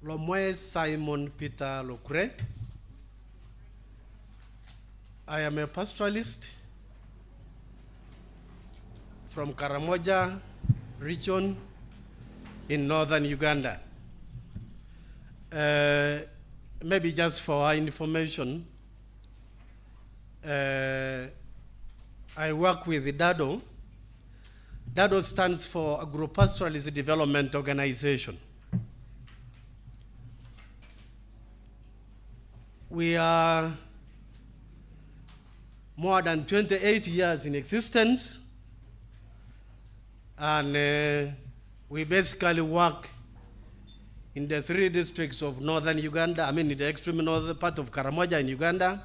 Lomwe Simon Peter Lokure. I am a pastoralist from Karamoja region in northern Uganda. Maybe just for our information, I work with the DADO. DADO stands for Agropastoralist Development Organization. We are more than 28 years in existence, and we basically work in the 3 districts of northern Uganda, in the extreme northern part of Karamoja in Uganda.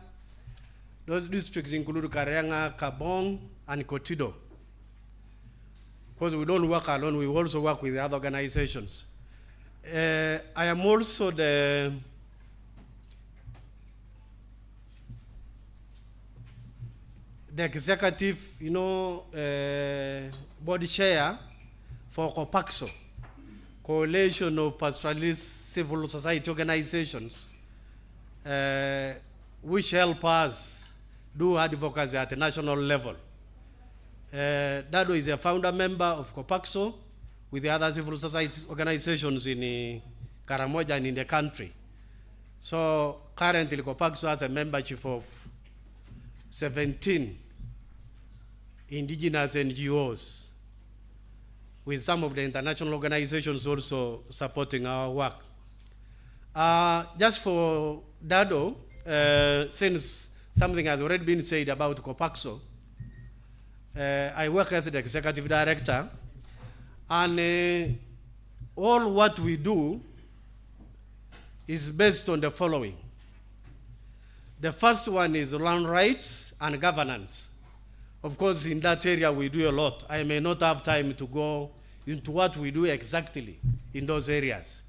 Those districts include Karenga, Kabong, and Kotido. Because we don't work alone, we also work with other organizations. I am also the executive, body chair for COPAXO, Coalition of Pastoralist Civil Society Organizations, which help us do advocacy at a national level. Dado is a founder member of COPAXO with the other civil society organizations in Karamoja and in the country. So currently COPAXO has a membership of 17 indigenous NGOs, with some of the international organizations also supporting our work. Just for Dado, since something has already been said about COPAXO, I work as the executive director, and all what we do is based on the following. The first one is land rights and governance. Of course, in that area we do a lot. I may not have time to go into what we do exactly in those areas.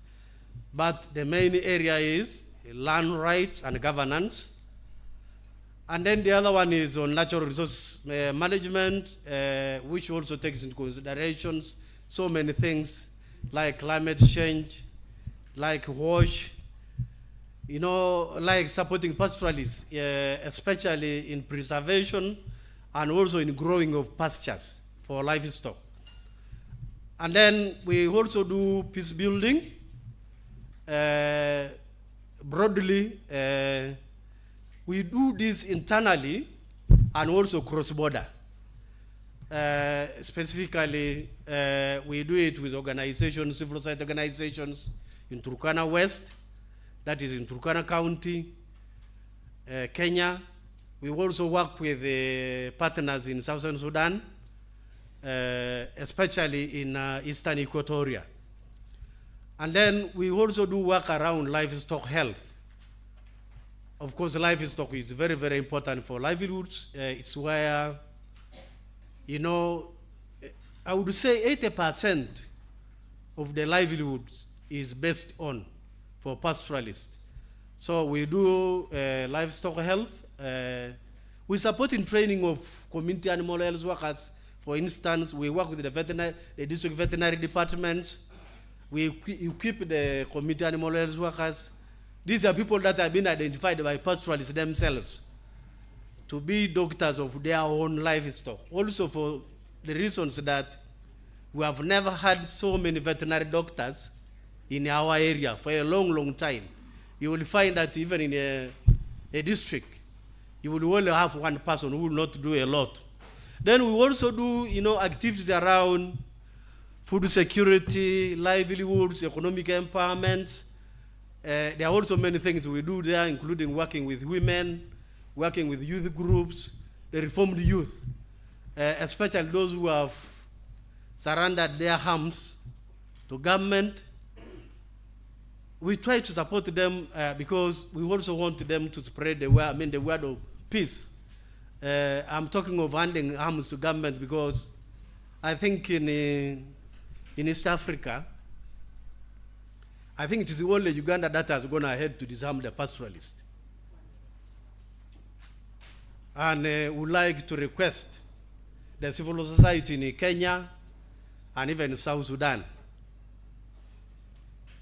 But the main area is land rights and governance. And then the other one is on natural resource management, which also takes into considerations so many things like climate change, like wash, like supporting pastoralists, especially in preservation and also in growing of pastures for livestock. And then we also do peace building. Broadly, we do this internally and also cross-border. Specifically, we do it with organizations, civil society organizations in Turkana West, that is in Turkana County, Kenya. We also work with partners in Southern Sudan, especially in Eastern Equatoria. And then we also do work around livestock health. Of course, livestock is very, very important for livelihoods. It's where, I would say 80% of the livelihoods is based on for pastoralists. So we do livestock health. We support in training of community animal health workers. For instance, we work with the district veterinary departments. We equip the community animal health workers. These are people that have been identified by pastoralists themselves to be doctors of their own livestock. Also for the reasons that we have never had so many veterinary doctors in our area for a long, long time. You will find that even in a district, you will only have one person who will not do a lot. Then we also do, activities around food security, livelihoods, economic empowerment. There are also many things we do there, including working with women, working with youth groups, the reformed youth, especially those who have surrendered their homes to government. We try to support them because we also want them to spread the word of peace. I'm talking of handing arms to government because I think in East Africa, I think it is only Uganda that has gone ahead to disarm the pastoralists. And would like to request the civil society in Kenya and even South Sudan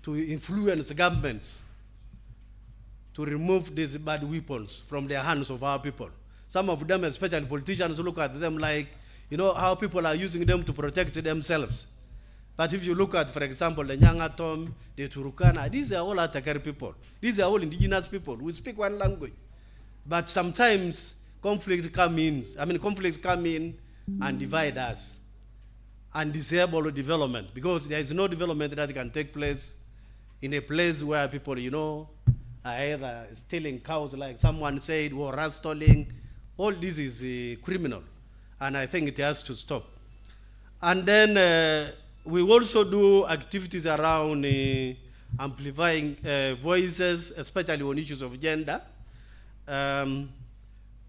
to influence governments to remove these bad weapons from the hands of our people. Some of them, especially politicians, look at them like, you know, how people are using them to protect themselves. But if you look at, for example, the Nyangatom, the Turukana, these are all Atakari people. These are all indigenous people. We speak one language. But sometimes conflicts come in and divide us and disable development, because there is no development that can take place in a place where people, you know, are either stealing cows, like someone said, or rat stealing. All this is criminal, and I think it has to stop. And then we also do activities around amplifying voices, especially on issues of gender,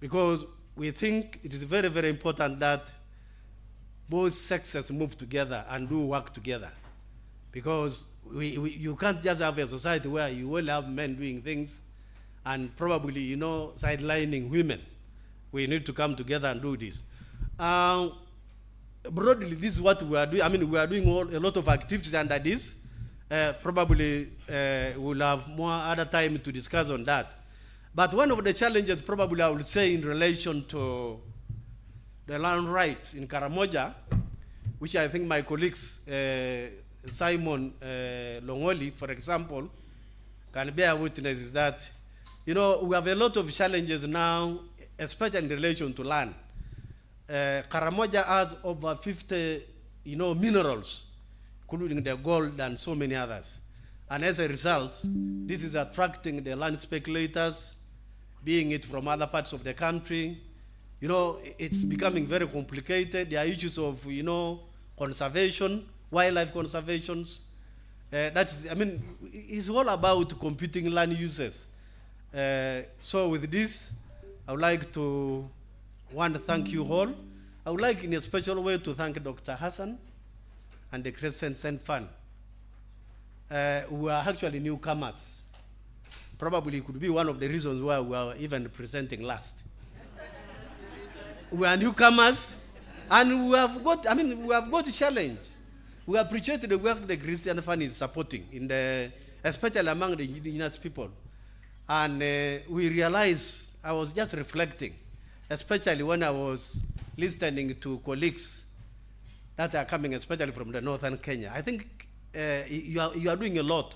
because we think it is very, very important that both sexes move together and do work together. Because you can't just have a society where you will have men doing things and probably, you know, sidelining women. We need to come together and do this. Broadly, this is what we are doing. I mean, we are doing a lot of activities under this. Probably we'll have more other time to discuss on that. But one of the challenges, probably I would say, in relation to the land rights in Karamoja, which I think my colleagues, Simon Longoli, for example, can bear witness, is that, you know, we have a lot of challenges now, especially in relation to land. Karamoja has over 50, you know, minerals, including the gold and so many others. And as a result, this is attracting the land speculators, being it from other parts of the country. You know, it's becoming very complicated. There are issues of, you know, conservation, wildlife conservations. That's, I mean, it's all about competing land uses. So with this, I would like to thank you all. I would like in a special way to thank Dr. Hassan and the Christensen Fund, who are actually newcomers. Probably could be one of the reasons why we are even presenting last. We are newcomers, and we have got a challenge. We appreciate the work the Christian Fund is supporting, especially among the indigenous people. And we realize, I was just reflecting, especially when I was listening to colleagues that are coming, especially from the northern Kenya. I think you are doing a lot.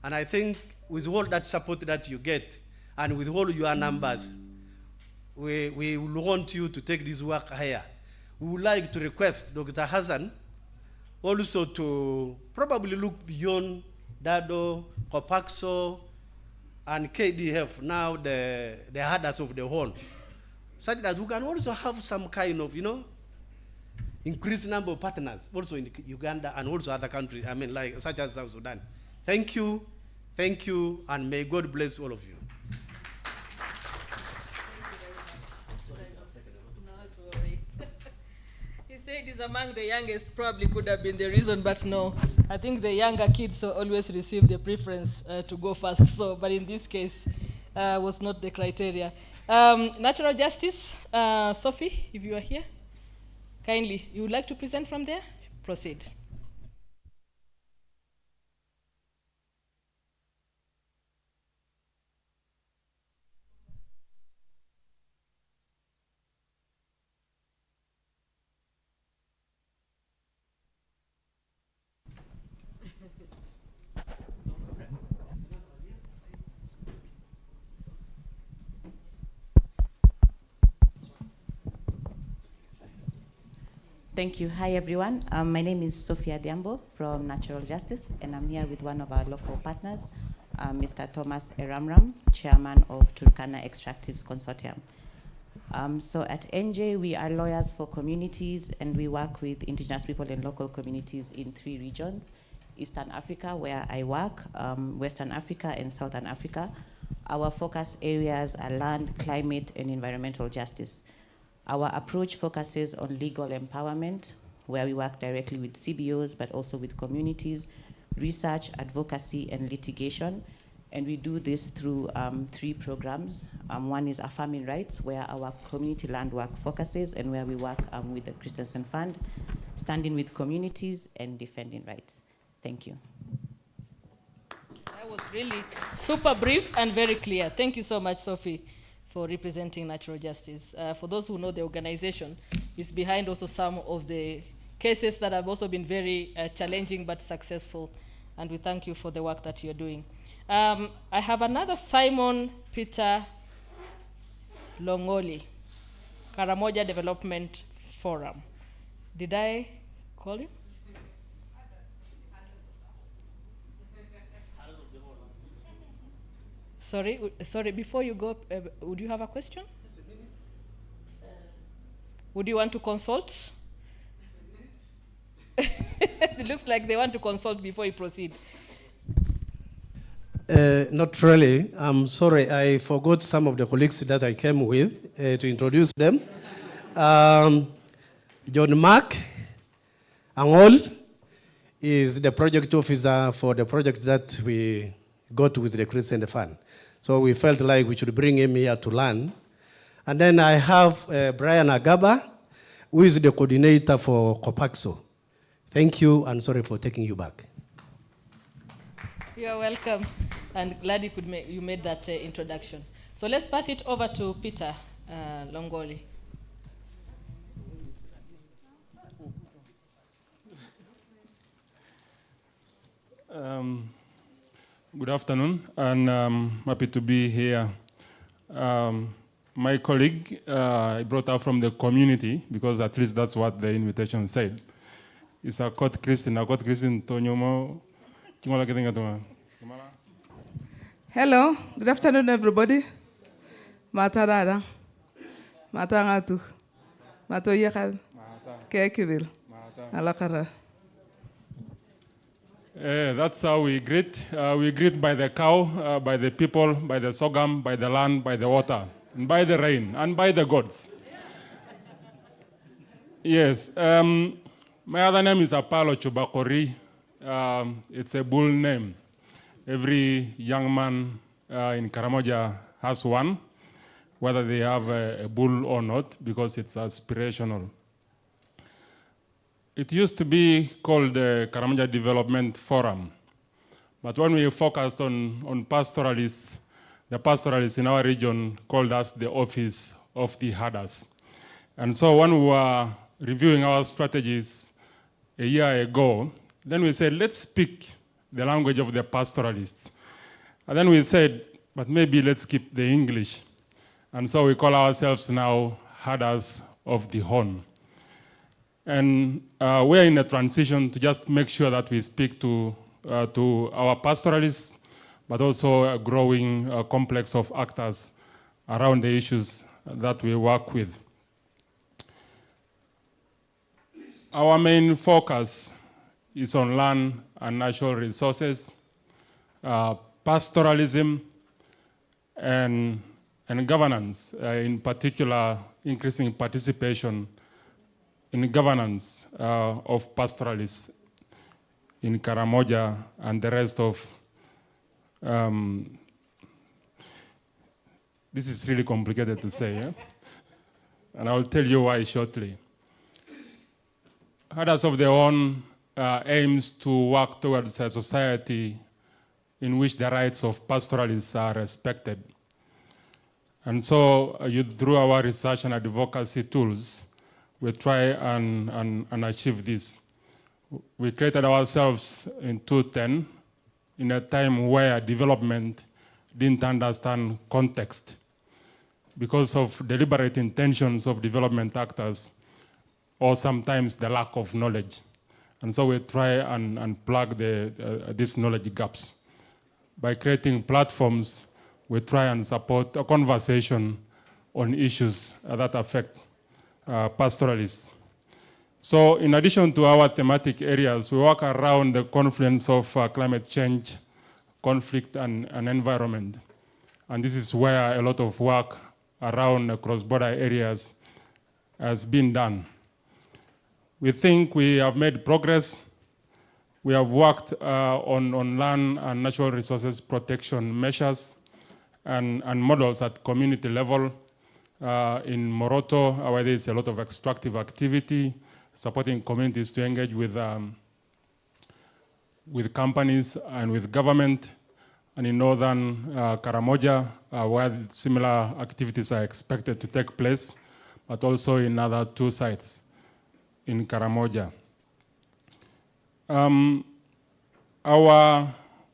And I think with all that support that you get, and with all your numbers, we want you to take this work higher. We would like to request Dr. Hassan also to probably look beyond Dado, Kopakso, and KDF, now the herders of the horn, such that we can also have some kind of, you know, increased number of partners, also in Uganda and also other countries, I mean, like such as South Sudan. Thank you, and may God bless all of you. Said is among the youngest, probably could have been the reason, but no. I think the younger kids always receive the preference to go first. So, but in this case, was not the criteria. Natural justice, Sophie, if you are here, kindly, you would like to present from there? Proceed. Thank you. Hi, everyone. My name is Sophia Diambo from Natural Justice, and I'm here with one of our local partners, Mr. Thomas Eramram, Chairman of Turkana Extractives Consortium. So at NJ, we are lawyers for communities, and we work with indigenous people and local communities in 3 regions: Eastern Africa, where I work, Western Africa, and Southern Africa. Our focus areas are land, climate, and environmental justice. Our approach focuses on legal empowerment, where we work directly with CBOs, but also with communities, research, advocacy, and litigation. And we do this through 3 programs. One is Affirming Rights, where our community land work focuses, and where we work with the Christensen Fund, standing with communities and defending rights. Thank you. That was really super brief and very clear. Thank you so much, Sophie, for representing Natural Justice. For those who know, the organization is behind also some of the cases that have also been very challenging but successful, and we thank you for the work that you're doing. I have another Simon Peter Longoli, Karamoja Development Forum. Did I call you? Sorry, before you go, would you have a question? Would you want to consult? It looks like they want to consult before you proceed. Not really. I'm sorry, I forgot some of the colleagues that I came with to introduce them. John Mark Angol is the project officer for the project that we got with the Christensen Fund. So we felt like we should bring him here to learn. And then I have Brian Agaba, who is the coordinator for Copaxo. Thank you, and sorry for taking you back. You're welcome, and glad you made that introduction. So let's pass it over to Peter Longoli. Good afternoon, and I'm happy to be here. My colleague brought out from the community, because at least that's what the invitation said. It's a Court Christian, Tonyomo. Hello, good afternoon, everybody. Matarada, Matangatu, Matoyakal, Kekivil, Alakara. That's how we greet. We greet by the cow, by the people, by the sorghum, by the land, by the water, and by the rain, and by the gods. Yes. My other name is Apalo Chubakori. It's a bull name. Every young man in Karamoja has one, whether they have a bull or not, because it's aspirational. It used to be called the Karamoja Development Forum. But when we focused on pastoralists, the pastoralists in our region called us the Office of the Herders. And so when we were reviewing our strategies a year ago, then we said, let's speak the language of the pastoralists. And then we said, but maybe let's keep the English. And so we call ourselves now Herders of the Horn. And we're in a transition to just make sure that we speak to our pastoralists, but also a growing complex of actors around the issues that we work with. Our main focus is on land and natural resources, pastoralism, and governance, in particular, increasing participation in governance of pastoralists in Karamoja and the rest of, this is really complicated to say, yeah? And I'll tell you why shortly. Herders of their own aims to work towards a society in which the rights of pastoralists are respected. And so through our research and advocacy tools, we try and achieve this. We created ourselves in 2010 in a time where development didn't understand context because of deliberate intentions of development actors or sometimes the lack of knowledge. And so we try and plug these knowledge gaps. By creating platforms, we try and support a conversation on issues that affect pastoralists. So in addition to our thematic areas, we work around the confluence of climate change, conflict, and environment. And this is where a lot of work around cross-border areas has been done. We think we have made progress. We have worked on land and natural resources protection measures and models at community level. In Moroto, where there is a lot of extractive activity, supporting communities to engage with companies and with government. and in northern Karamoja, where similar activities are expected to take place, but also in other 2 sites in Karamoja. Our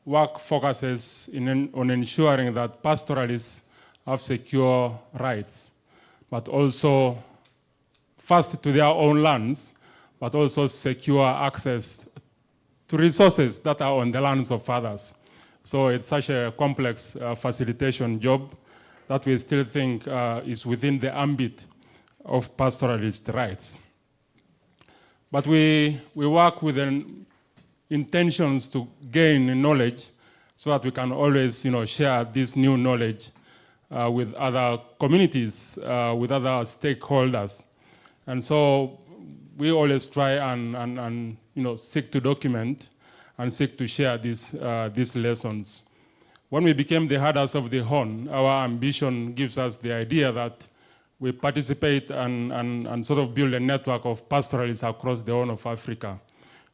work focuses on ensuring that pastoralists have secure rights, but also first to their own lands, but also secure access to resources that are on the lands of others. So it's such a complex facilitation job that we still think is within the ambit of pastoralist rights. But we work with intentions to gain knowledge so that we can always share this new knowledge with other communities, with other stakeholders. And so we always try and seek to document and seek to share these lessons. When we became the Herders of the Horn, our ambition gives us the idea that we participate and sort of build a network of pastoralists across the Horn of Africa.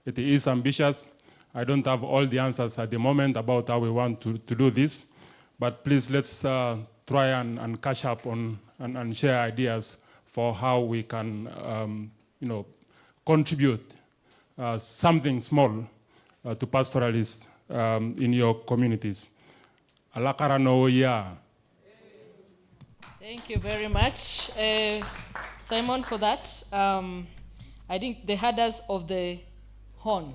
It is ambitious. I don't have all the answers at the moment about how we want to do this, but please let's try and catch up on and share ideas for how we can contribute something small to pastoralists in your communities. Alakara no ya. Thank you very much, Simon, for that. I think the herders of the horn.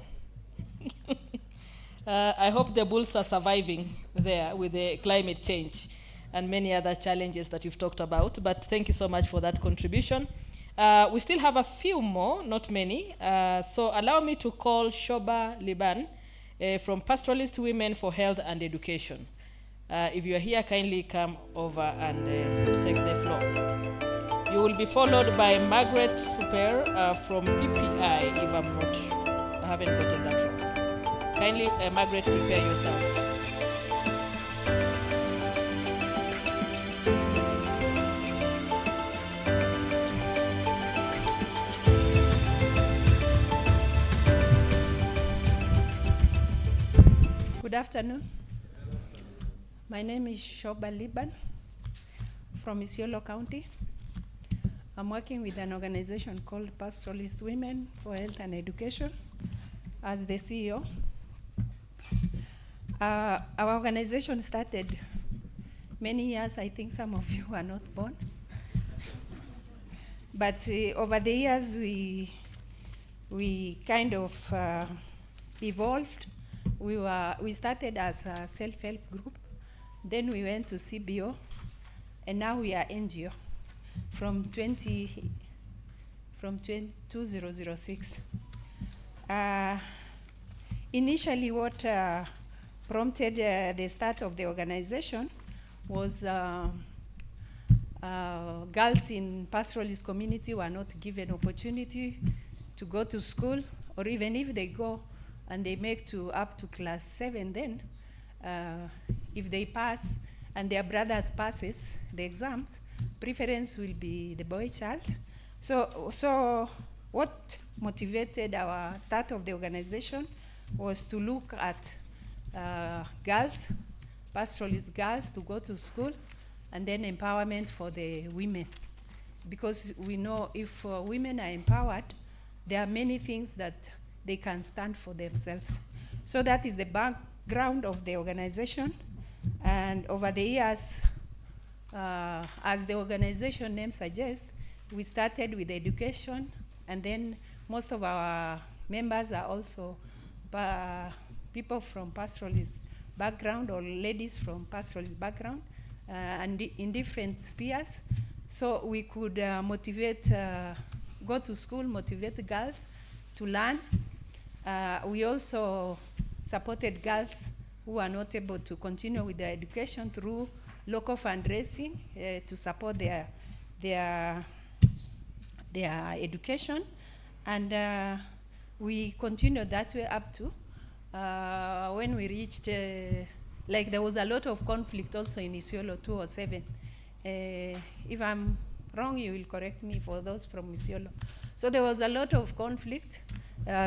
I hope the bulls are surviving there with the climate change and many other challenges that you've talked about. But thank you so much for that contribution. We still have a few more, not many. So allow me to call Shoba Liban from Pastoralist Women for Health and Education. If you are here, kindly come over and take the floor. You will be followed by Margaret Super from PPI, if I haven't gotten that wrong. Kindly, Margaret, prepare yourself. Good afternoon. My name is Shoba Liban from Isiolo County. I'm working with an organization called Pastoralist Women for Health and Education as the CEO. Our organization started many years. I think some of you were not born. But over the years, we kind of evolved. We started as a self-help group. Then we went to CBO, and now we are NGO from 2006. Initially, what prompted the start of the organization was girls in pastoralist community were not given opportunity to go to school, or even if they go and they make to up to class 7, then if they pass and their brothers passes the exams, preference will be the boy child. So what motivated our start of the organization was to look at girls, pastoralist girls, to go to school, and then empowerment for the women. Because we know if women are empowered, there are many things that they can stand for themselves. So that is the background of the organization. And over the years, as the organization name suggests, we started with education, and then most of our members are also people from pastoralist background or ladies from pastoralist background and in different spheres. So we could motivate, go to school, motivate girls to learn. We also supported girls who are not able to continue with their education through local fundraising to support their education. And we continued that way up to when we reached, like there was a lot of conflict also in Isiolo 207. If I'm wrong, you will correct me for those from Isiolo. So there was a lot of conflict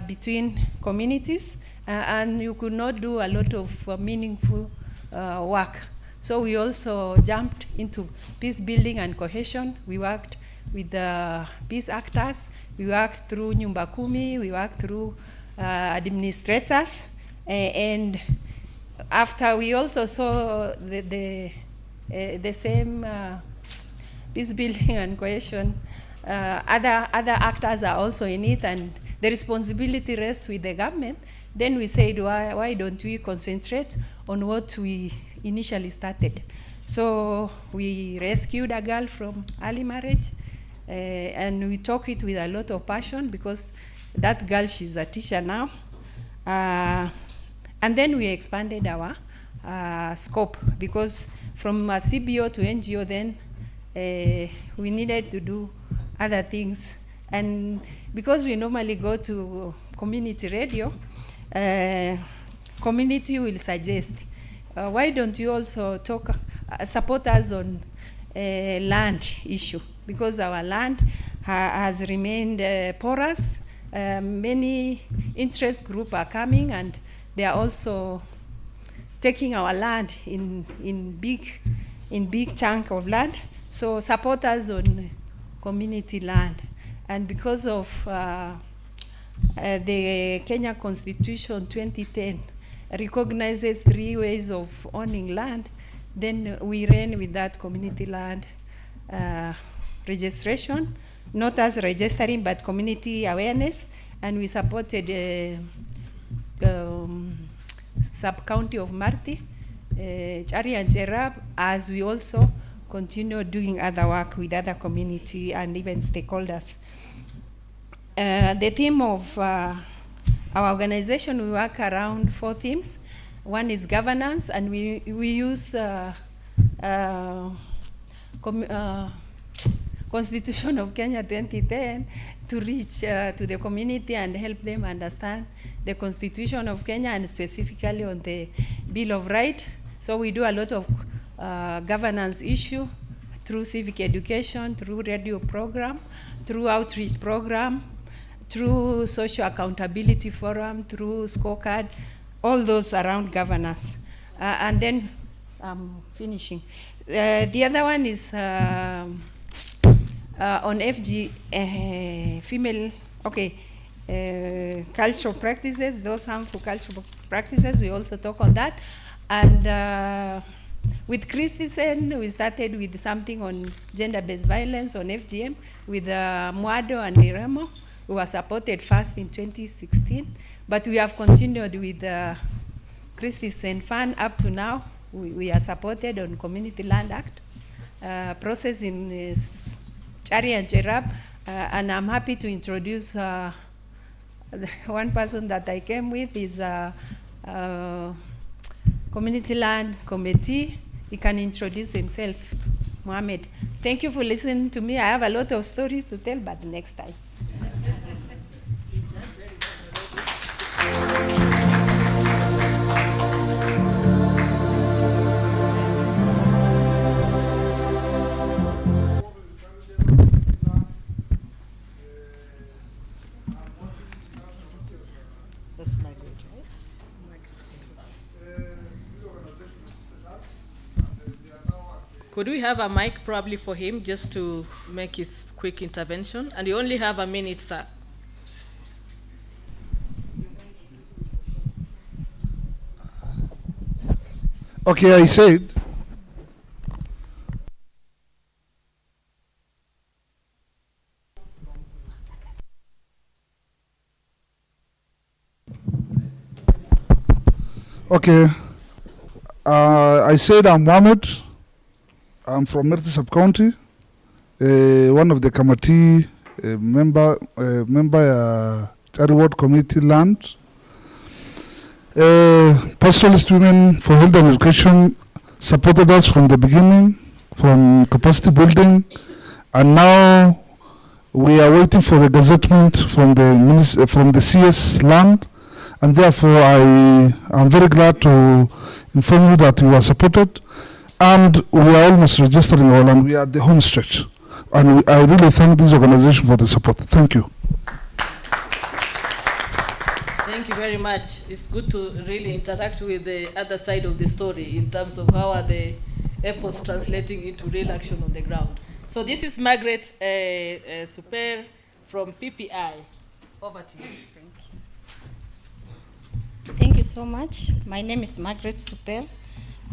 between communities, and you could not do a lot of meaningful work. So we also jumped into peace building and cohesion. We worked with the peace actors. We worked through Nyumba Kumi. We worked through administrators. And after we also saw the same peace building and cohesion, other actors are also in it, and the responsibility rests with the government. Then we said, why don't we concentrate on what we initially started? So we rescued a girl from early marriage, and we took it with a lot of passion because that girl, she's a teacher now. And then we expanded our scope because from CBO to NGO then we needed to do other things. And because we normally go to community radio, community will suggest, why don't you also support us on land issue? Because our land has remained porous. Many interest groups are coming and they are also taking our land in big chunk of land. So support us on community land. And because of the Kenya Constitution 2010 recognizes 3 ways of owning land, then we ran with that community land registration, not as registering, but community awareness, and we supported sub-county of Marti, Chari and Cherab, as we also continue doing other work with other community and even stakeholders. The theme of our organization, we work around 4 themes. One is governance, and we use Constitution of Kenya 2010 to reach to the community and help them understand the Constitution of Kenya and specifically on the Bill of Rights. So we do a lot of governance issue through civic education, through radio program, through outreach program, through social accountability forum, through scorecard, all those around governance. And then I'm finishing. The other one is on FG, female, cultural practices, those harmful cultural practices, we also talk on that. And with Christensen, we started with something on gender-based violence on FGM with Mwado and Miremo. We were supported first in 2016, but we have continued with the Christensen Fund up to now. We are supported on Community Land Act process in Chari and Cherab, and I'm happy to introduce one person that I came with is Community Land Committee. He can introduce himself, Mohammed. Thank you for listening to me. I have a lot of stories to tell, but next time. Could we have a mic probably for him just to make his quick intervention? And you only have a minute, sir. Okay, I said, I said I'm Mohammed. I'm from Merti Sub-County, one of the committee member Chari Ward Committee Land. Pastoralist Women for Health and Education supported us from the beginning, from capacity building, and now we are waiting for the gazettement from the CS land, and therefore I am very glad to inform you that we are supported. And we are almost registering all, and we are at the home stretch. And I really thank this organization for the support. Thank you. Thank you very much. It's good to really interact with the other side of the story in terms of how are the efforts translating into real action on the ground. So this is Margaret Super from PPI. Over to you. Thank you so much. My name is Margaret Super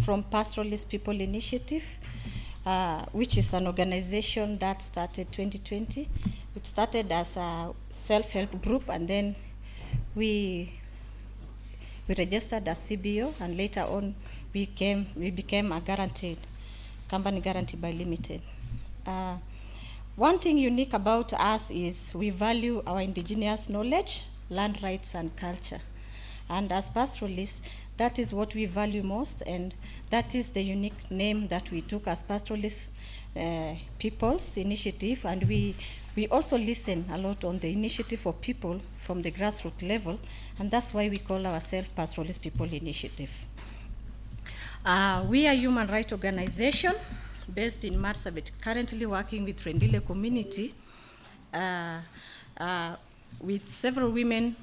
from Pastoralist People Initiative, which is an organization that started 2020. It started as a self-help group, and then we registered as CBO, and later on we became a guaranteed company, guaranteed by Limited. One thing unique about us is we value our indigenous knowledge, land rights, and culture. And as pastoralists, that is what we value most, and that is the unique name that we took as Pastoralist People's Initiative. And we also listen a lot on the initiative of people from the grassroots level, and that's why we call ourselves Pastoralist People Initiative. We are a human rights organization based in Marsabit, currently working with Rendile community, with several women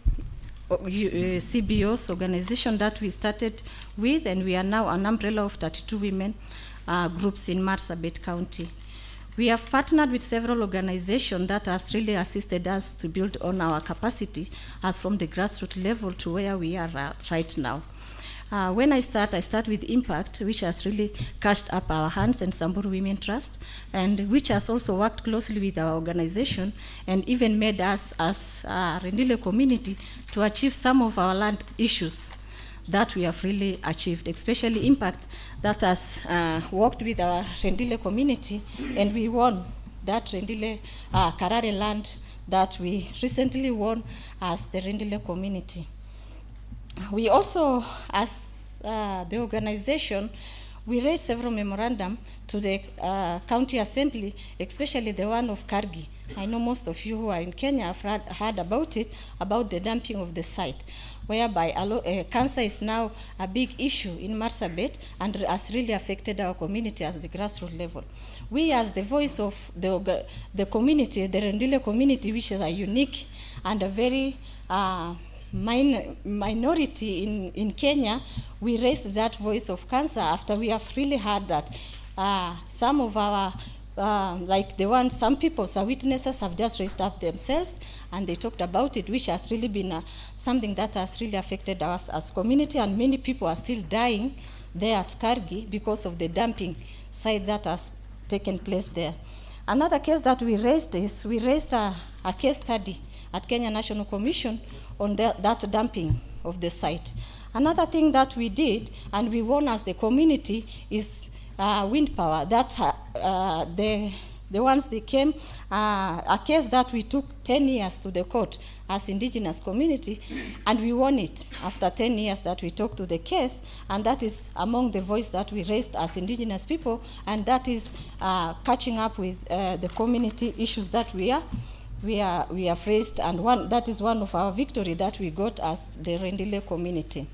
CBOs organization that we started with, and we are now an umbrella of 32 women groups in Marsabit County. We have partnered with several organizations that has really assisted us to build on our capacity as from the grassroots level to where we are right now. When I start with Impact, which has really cashed up our hands, and Samburu Women Trust, and which has also worked closely with our organization and even made us as a Rendile community to achieve some of our land issues that we have really achieved, especially Impact that has worked with our Rendile community, and we won that Rendile Karare land that we recently won as the Rendile community. We also, as the organization, we raised several memorandum to the county assembly, especially the one of Kargi. I know most of you who are in Kenya have heard about it, about the dumping of the site, whereby cancer is now a big issue in Marsabit and has really affected our community at the grassroots level. We, as the voice of the community, the Rendile community, which is a unique and a very minority in Kenya, we raised that voice of cancer after we have really heard that some of our, like the one, some people, some witnesses have just raised up themselves and they talked about it, which has really been something that has really affected us as community, and many people are still dying there at Kargi because of the dumping site that has taken place there. Another case that we raised is, we raised a case study at Kenya National Commission on that dumping of the site. Another thing that we did, and we won as the community, is wind power. That the ones they came, a case that we took 10 years to the court as indigenous community, and we won it after 10 years that we took to the case, and that is among the voice that we raised as indigenous people, and that is catching up with the community issues that we have raised, and that is one of our victory that we got as the Rendile community.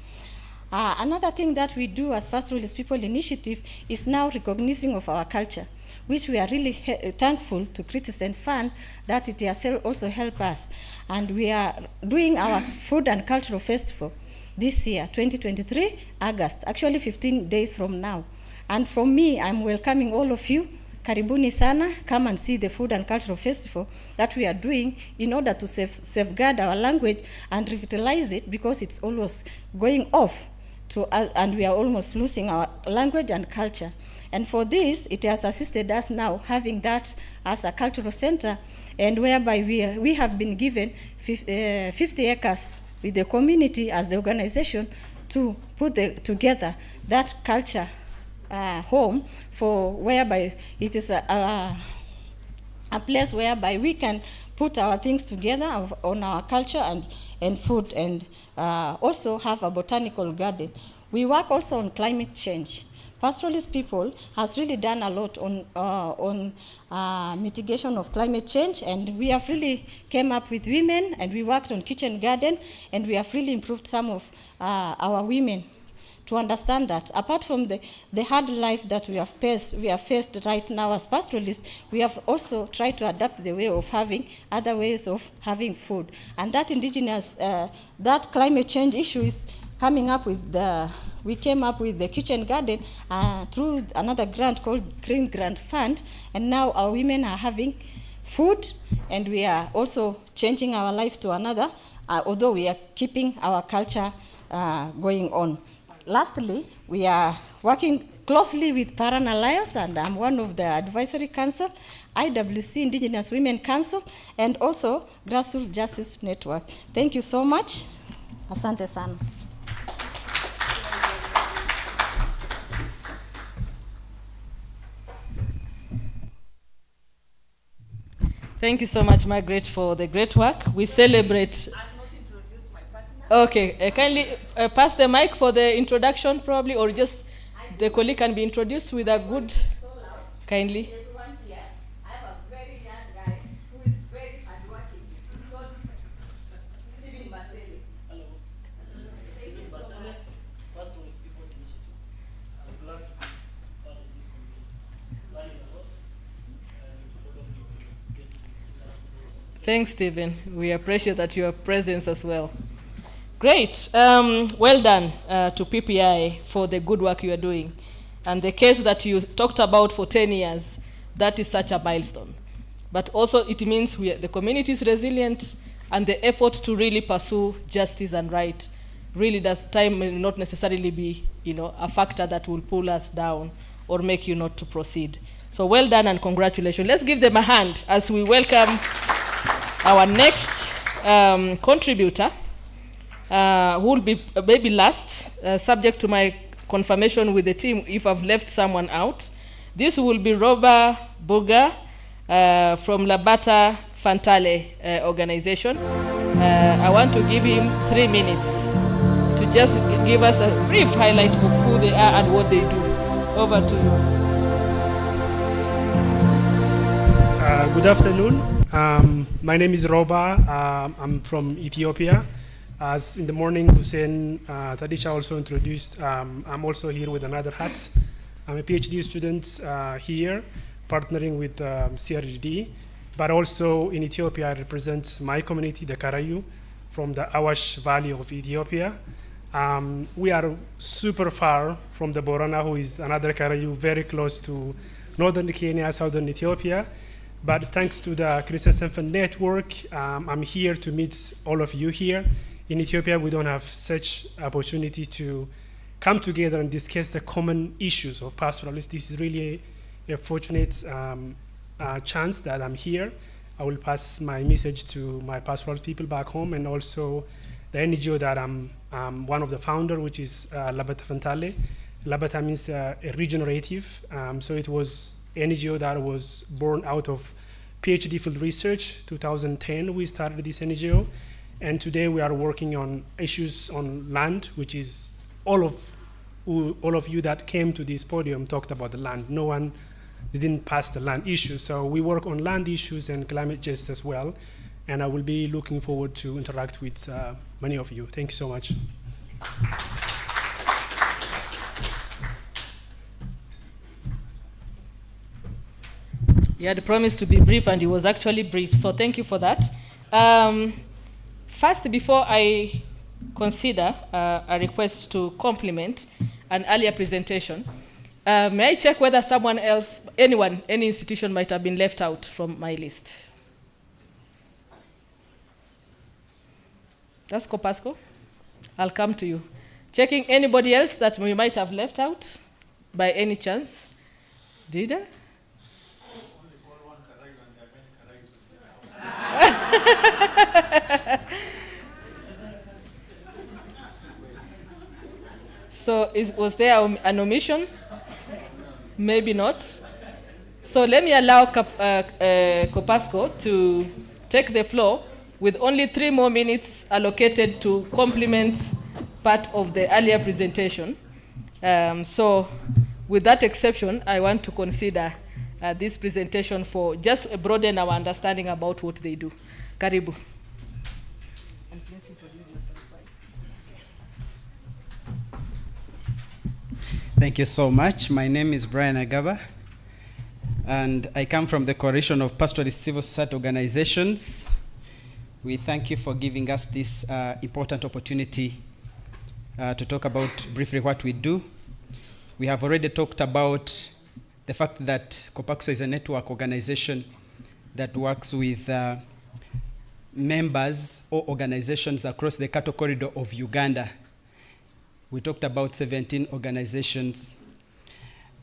Another thing that we do as Pastoralist People Initiative is now recognizing of our culture, which we are really thankful to Christensen Fund that it has also helped us. And we are doing our Food and Cultural Festival this year, 2023, August, actually 15 days from now. And from me, I'm welcoming all of you. Karibuni sana, come and see the Food and Cultural Festival that we are doing in order to safeguard our language and revitalize it, because it's always going off and we are almost losing our language and culture. And for this, it has assisted us now having that as a cultural center, and whereby we have been given 50 acres with the community as the organization to put together that culture home, for whereby it is a place whereby we can put our things together on our culture and food, and also have a botanical garden. We work also on climate change. Pastoralist people has really done a lot on mitigation of climate change, and we have really came up with women, and we worked on kitchen garden, and we have really improved some of our women to understand that apart from the hard life that we have faced right now as pastoralists, we have also tried to adapt the way of having other ways of having food. And that indigenous, that climate change issue is coming up with we came up with the kitchen garden through another grant called Green Grant Fund, and now our women are having food, and we are also changing our life to another, although we are keeping our culture going on. Lastly, we are working closely with Paran Alliance, and I'm one of the advisory council, IWC, Indigenous Women Council, and also Grassroots Justice Network. Thank you so much. Asante sana. Thank you so much, Margaret, for the great work. We celebrate. I've not introduced my partner. Okay, kindly pass the mic for the introduction, probably, or just the colleague can be introduced with a good. Kindly. Everyone here, I have a very young guy who is very hardworking. He's called Stephen Baselis. Hello. Stephen Baselis, pastor of People's Initiative. I'm glad to be part of this community. Learning a lot. Thanks, Stephen. We appreciate that your presence as well. Great. Well done to PPI for the good work you are doing. And the case that you talked about for 10 years, that is such a milestone. But also it means the community is resilient, and the effort to really pursue justice and right really does time will not necessarily be, a factor that will pull us down or make you not to proceed. So well done and congratulations. Let's give them a hand as we welcome our next contributor, who will be maybe last, subject to my confirmation with the team if I've left someone out. This will be Robert Boga from Labata Fantale organization. I want to give him 3 minutes to just give us a brief highlight of who they are and what they do. Over to you. Good afternoon. My name is Roba. I'm from Ethiopia. As in the morning, Hussein Tadisha also introduced, I'm also here with another hat. I'm a PhD student here, partnering with CRDD, but also in Ethiopia, I represent my community, the Karayu, from the Awash Valley of Ethiopia. We are super far from the Borana, who is another Karayu, very close to northern Kenya, southern Ethiopia. But thanks to the Christensen network, I'm here to meet all of you here. In Ethiopia, we don't have such opportunity to come together and discuss the common issues of pastoralists. This is really a fortunate chance that I'm here. I will pass my message to my pastoralist people back home, and also the NGO that I'm one of the founder, which is Labata Fantale. Labata means a regenerative. So it was NGO that was born out of PhD field research. 2010 we started this NGO, and today we are working on issues on land, which is all of you that came to this podium talked about the land. No one didn't pass the land issue. So we work on land issues and climate justice as well, and I will be looking forward to interact with many of you. Thank you so much. You had promised to be brief, and he was actually brief, so thank you for that. First, before I consider a request to complement an earlier presentation, may I check whether someone else, anyone, any institution might have been left out from my list? That's Copasco. I'll come to you. Checking anybody else that we might have left out by any chance? Did I? So was there an omission? Maybe not. So let me allow Copasco to take the floor with only 3 more minutes allocated to complement part of the earlier presentation. So with that exception, I want to consider this presentation for just to broaden our understanding about what they do. Karibu. And please introduce yourself. Thank you so much. My name is Brian Agaba, and I come from the Coalition of Pastoralist Civil Society Organizations. We thank you for giving us this important opportunity to talk about briefly what we do. We have already talked about the fact that COPAXO is a network organization that works with members or organizations across the cattle corridor of Uganda. We talked about 17 organizations,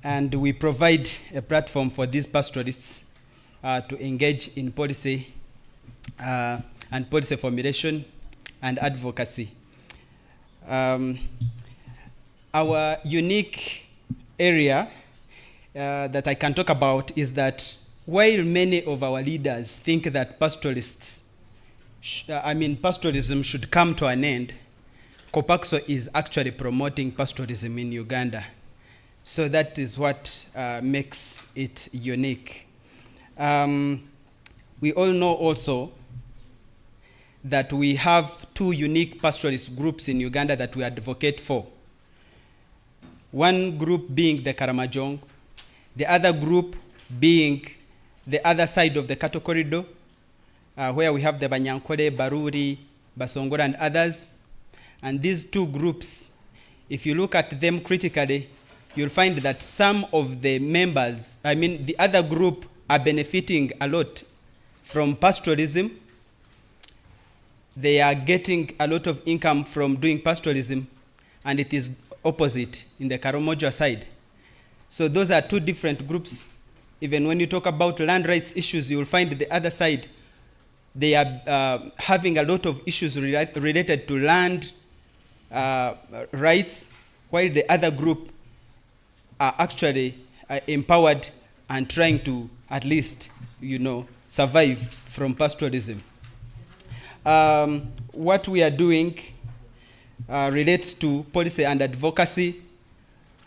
and we provide a platform for these pastoralists to engage in policy and policy formulation and advocacy. Our unique area that I can talk about is that while many of our leaders think that pastoralism should come to an end, COPAXO is actually promoting pastoralism in Uganda. So that is what makes it unique. We all know also that we have two unique pastoralist groups in Uganda that we advocate for. One group being the Karamajong, the other group being the other side of the cattle corridor, where we have the Banyankole, Baruri, Basongora, and others. And these two groups, if you look at them critically, you'll find that some of the members, the other group, are benefiting a lot from pastoralism. They are getting a lot of income from doing pastoralism, and it is opposite in the Karamoja side. So those are two different groups. Even when you talk about land rights issues, you will find the other side, they are having a lot of issues related to land rights, while the other group are actually empowered and trying to at least, survive from pastoralism. What we are doing relates to policy and advocacy,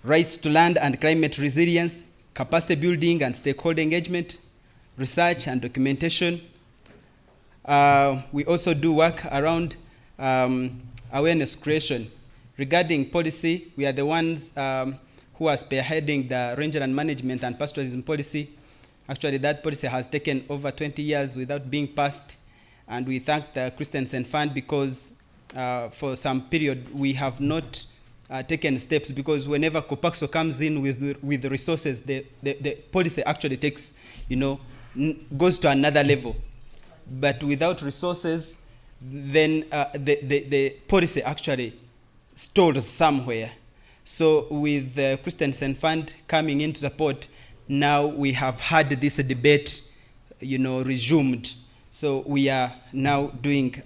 rights to land and climate resilience, capacity building and stakeholder engagement, research and documentation. We also do work around awareness creation. Regarding policy, we are the ones who are spearheading the ranger and management and pastoralism policy. Actually, that policy has taken over 20 years without being passed, and we thank the Christensen Fund because for some period we have not taken steps, because whenever COPAXO comes in with the resources, the policy actually takes, goes to another level. But without resources, then the policy actually stalls somewhere. So with the Christensen Fund coming into support, now we have had this debate, resumed. So we are now doing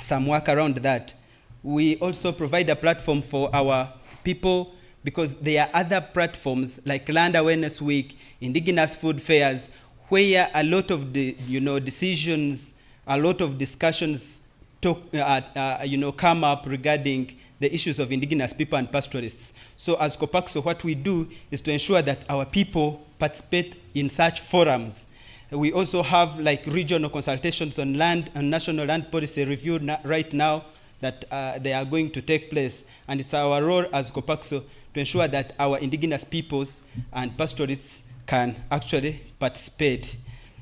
some work around that. We also provide a platform for our people, because there are other platforms like Land Awareness Week, Indigenous Food Fairs, where a lot of the decisions, a lot of discussions come up regarding the issues of indigenous people and pastoralists. So as COPAXO, what we do is to ensure that our people participate in such forums. We also have regional consultations on land and national land policy review right now that they are going to take place. And it's our role as COPAXO to ensure that our indigenous peoples and pastoralists can actually participate.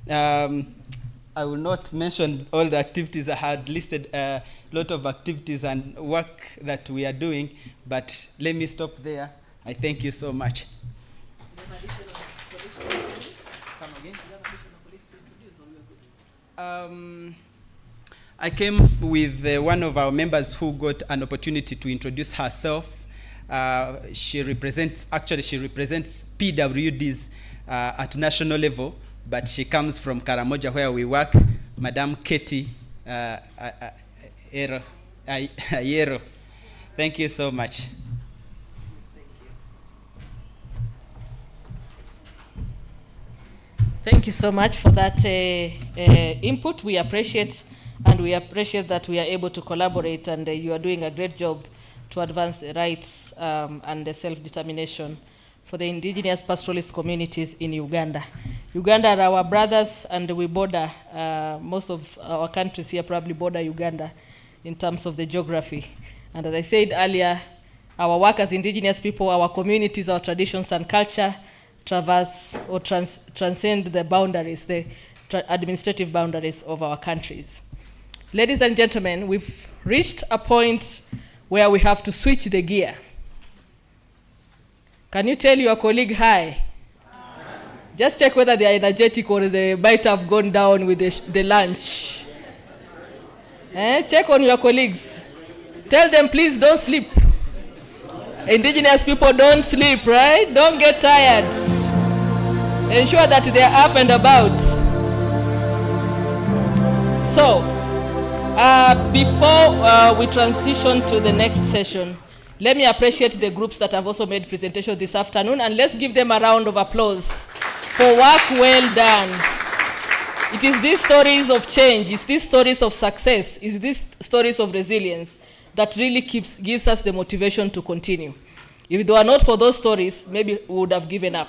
I will not mention all the activities. I had listed a lot of activities and work that we are doing, but let me stop there. I thank you so much. I came with one of our members who got an opportunity to introduce herself. She represents PWDs at national level, but she comes from Karamoja, where we work. Madam Katie Ayero. Thank you so much. Thank you so much for that input. We appreciate, and we appreciate that we are able to collaborate, and you are doing a great job to advance the rights and the self-determination for the indigenous pastoralist communities in Uganda. Uganda are our brothers, and we border, most of our countries here probably border Uganda in terms of the geography. And as I said earlier, our work as indigenous people, our communities, our traditions and culture traverse or transcend the boundaries, the administrative boundaries of our countries. Ladies and gentlemen, we've reached a point where we have to switch the gear. Can you tell your colleague hi? Just check whether they are energetic or they might have gone down with the lunch. Check on your colleagues. Tell them, please don't sleep. Indigenous people don't sleep, right? Don't get tired. Ensure that they are up and about. So, before we transition to the next session, let me appreciate the groups that have also made presentation this afternoon, and let's give them a round of applause for work well done. It is these stories of change, it's these stories of success, it's these stories of resilience that really gives us the motivation to continue. If it were not for those stories, maybe we would have given up.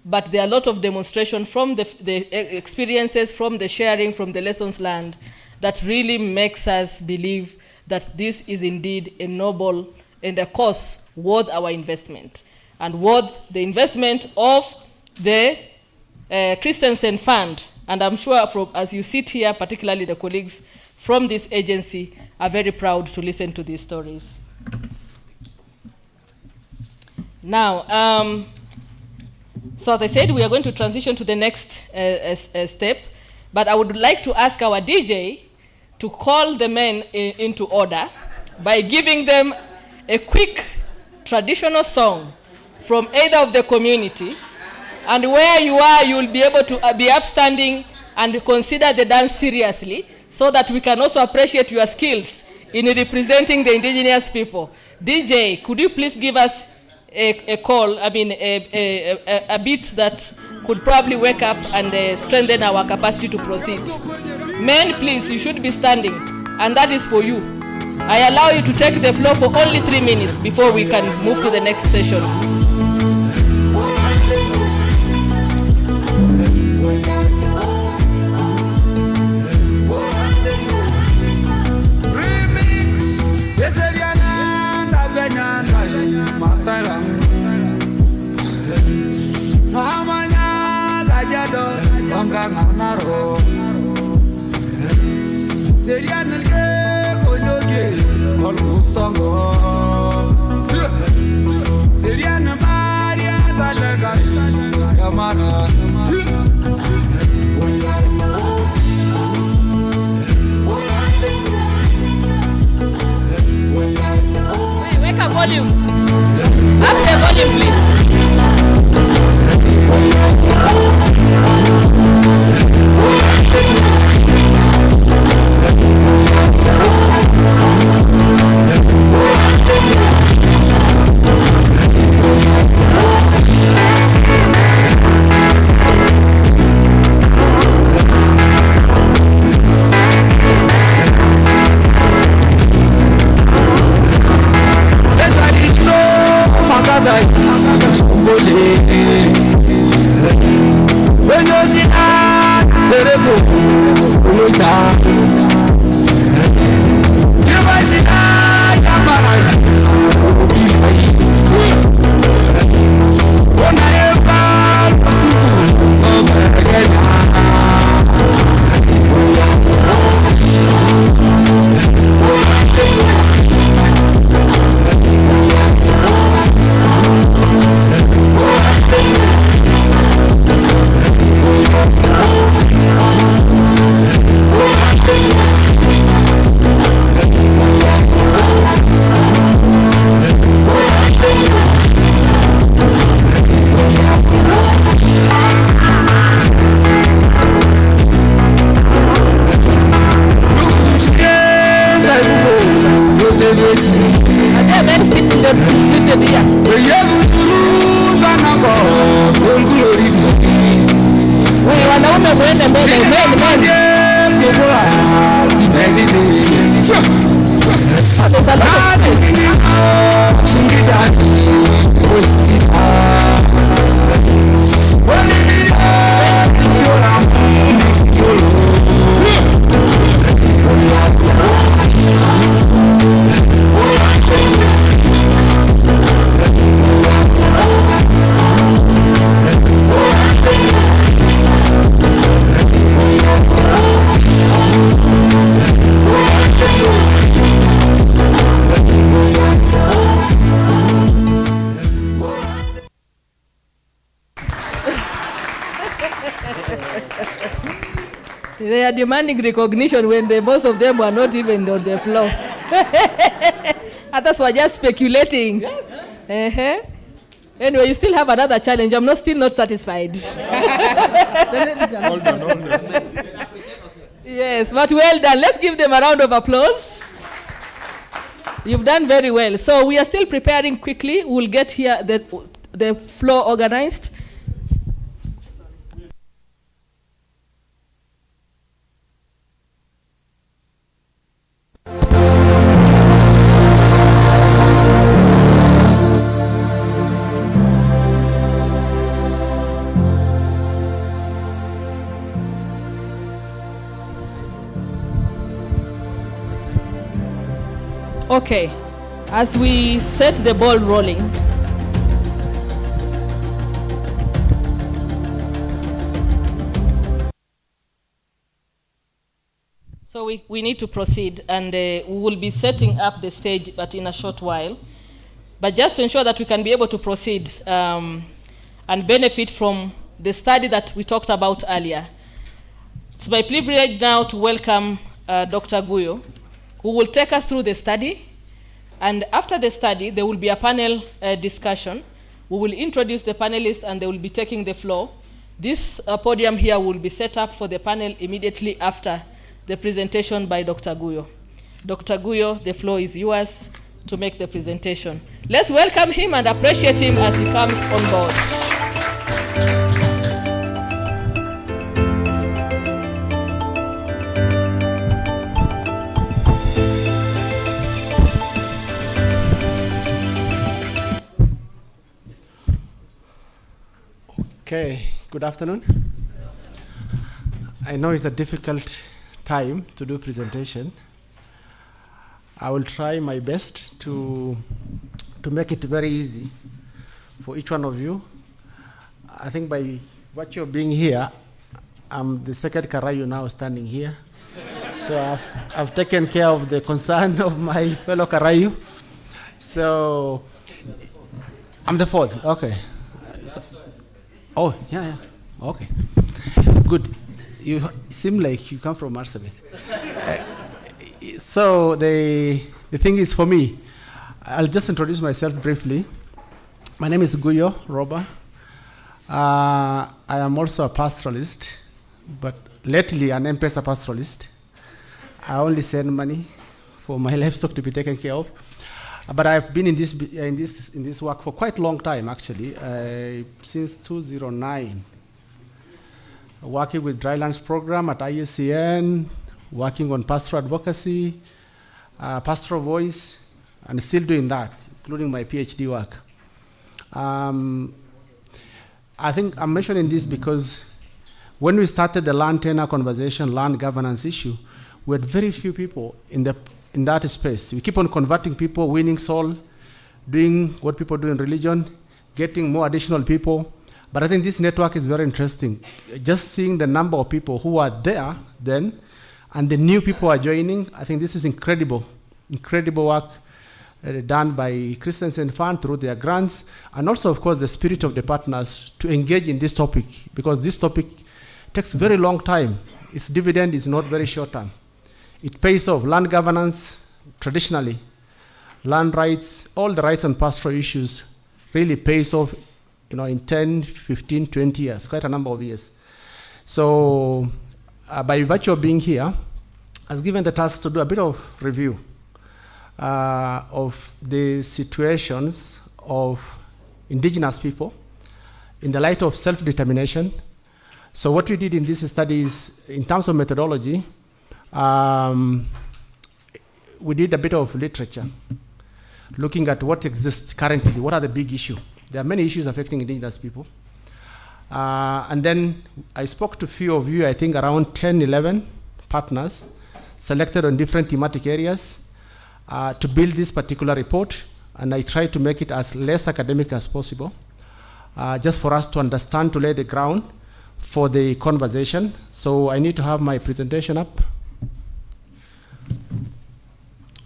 But there are a lot of demonstration from the experiences, from the sharing, from the lessons learned, that really makes us believe that this is indeed a noble and a cause worth our investment, and worth the investment of the Christensen Fund. And I'm sure as you sit here, particularly the colleagues from this agency are very proud to listen to these stories. Now, so as I said, we are going to transition to the next step, but I would like to ask our DJ to call the men into order by giving them a quick traditional song from either of the community, and where you are, you will be able to be upstanding and consider the dance seriously, so that we can also appreciate your skills in representing the indigenous people. DJ, could you please give us a call, a beat that could probably wake up and strengthen our capacity to proceed. Men, please, you should be standing, and that is for you. I allow you to take the floor for only 3 minutes before we can move to the next session. Wake up volume. Up the volume, please. They are demanding recognition when most of them were not even on the floor. Others were just speculating. Uh-huh. Anyway, you still have another challenge. I'm still not satisfied. Hold on. Yes, but well done. Let's give them a round of applause. You've done very well. So we are still preparing quickly. We'll get here the floor organized. Okay, as we set the ball rolling, so we need to proceed, and we will be setting up the stage, but in a short while. But just to ensure that we can be able to proceed and benefit from the study that we talked about earlier, it's my privilege now to welcome Dr. Guyo, who will take us through the study. And after the study, there will be a panel discussion. We will introduce the panelists and they will be taking the floor. This podium here will be set up for the panel immediately after the presentation by Dr. Guyo. Dr. Guyo, the floor is yours to make the presentation. Let's welcome him and appreciate him as he comes on board. Okay, good afternoon. I know it's a difficult time to do presentation. I will try my best to make it very easy for each one of you. I think by virtue of being here, I'm the second Karayu now standing here. So I've taken care of the concern of my fellow Karayu. So I'm the fourth, okay. Oh, yeah, okay. Good. You seem like you come from Marsabit. So the thing is, for me, I'll just introduce myself briefly. My name is Guyo Roba. I am also a pastoralist, but lately an M-Pesa pastoralist. I only send money for my livestock to be taken care of. But I've been in this work for quite a long time, actually, since 2009. Working with Drylands program at IUCN, working on pastoral advocacy, pastoral voice, and still doing that, including my PhD work. I think I'm mentioning this because when we started the land tenure conversation, land governance issue, we had very few people in that space. We keep on converting people, winning soul, doing what people do in religion, getting more additional people. But I think this network is very interesting. Just seeing the number of people who are there then, and the new people are joining, I think this is incredible work done by Christensen Fund through their grants, and also, of course, the spirit of the partners to engage in this topic, because this topic takes very long time. Its dividend is not very short term. It pays off. Land governance, traditionally, land rights, all the rights and pastoral issues really pays off, in 10, 15, 20 years, quite a number of years. So by virtue of being here, I was given the task to do a bit of review of the situations of indigenous people in the light of self-determination. So what we did in this study is, in terms of methodology, we did a bit of literature, looking at what exists currently, what are the big issues. There are many issues affecting indigenous people. And then I spoke to a few of you, I think around 10, 11 partners, selected on different thematic areas to build this particular report. And I tried to make it as less academic as possible, just for us to understand, to lay the ground for the conversation. So I need to have my presentation up.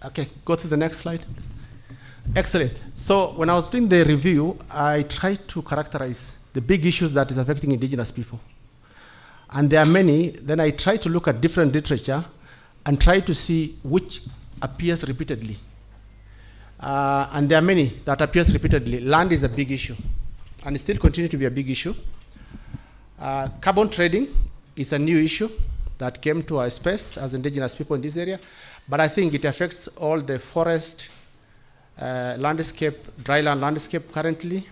Okay, go to the next slide. Excellent. So when I was doing the review, I tried to characterize the big issues that is affecting indigenous people. And there are many. Then I try to look at different literature and try to see which appears repeatedly. And there are many that appears repeatedly. Land is a big issue, and it still continues to be a big issue. Carbon trading is a new issue that came to our space as indigenous people in this area, but I think it affects all the forest landscape, dryland landscape currently.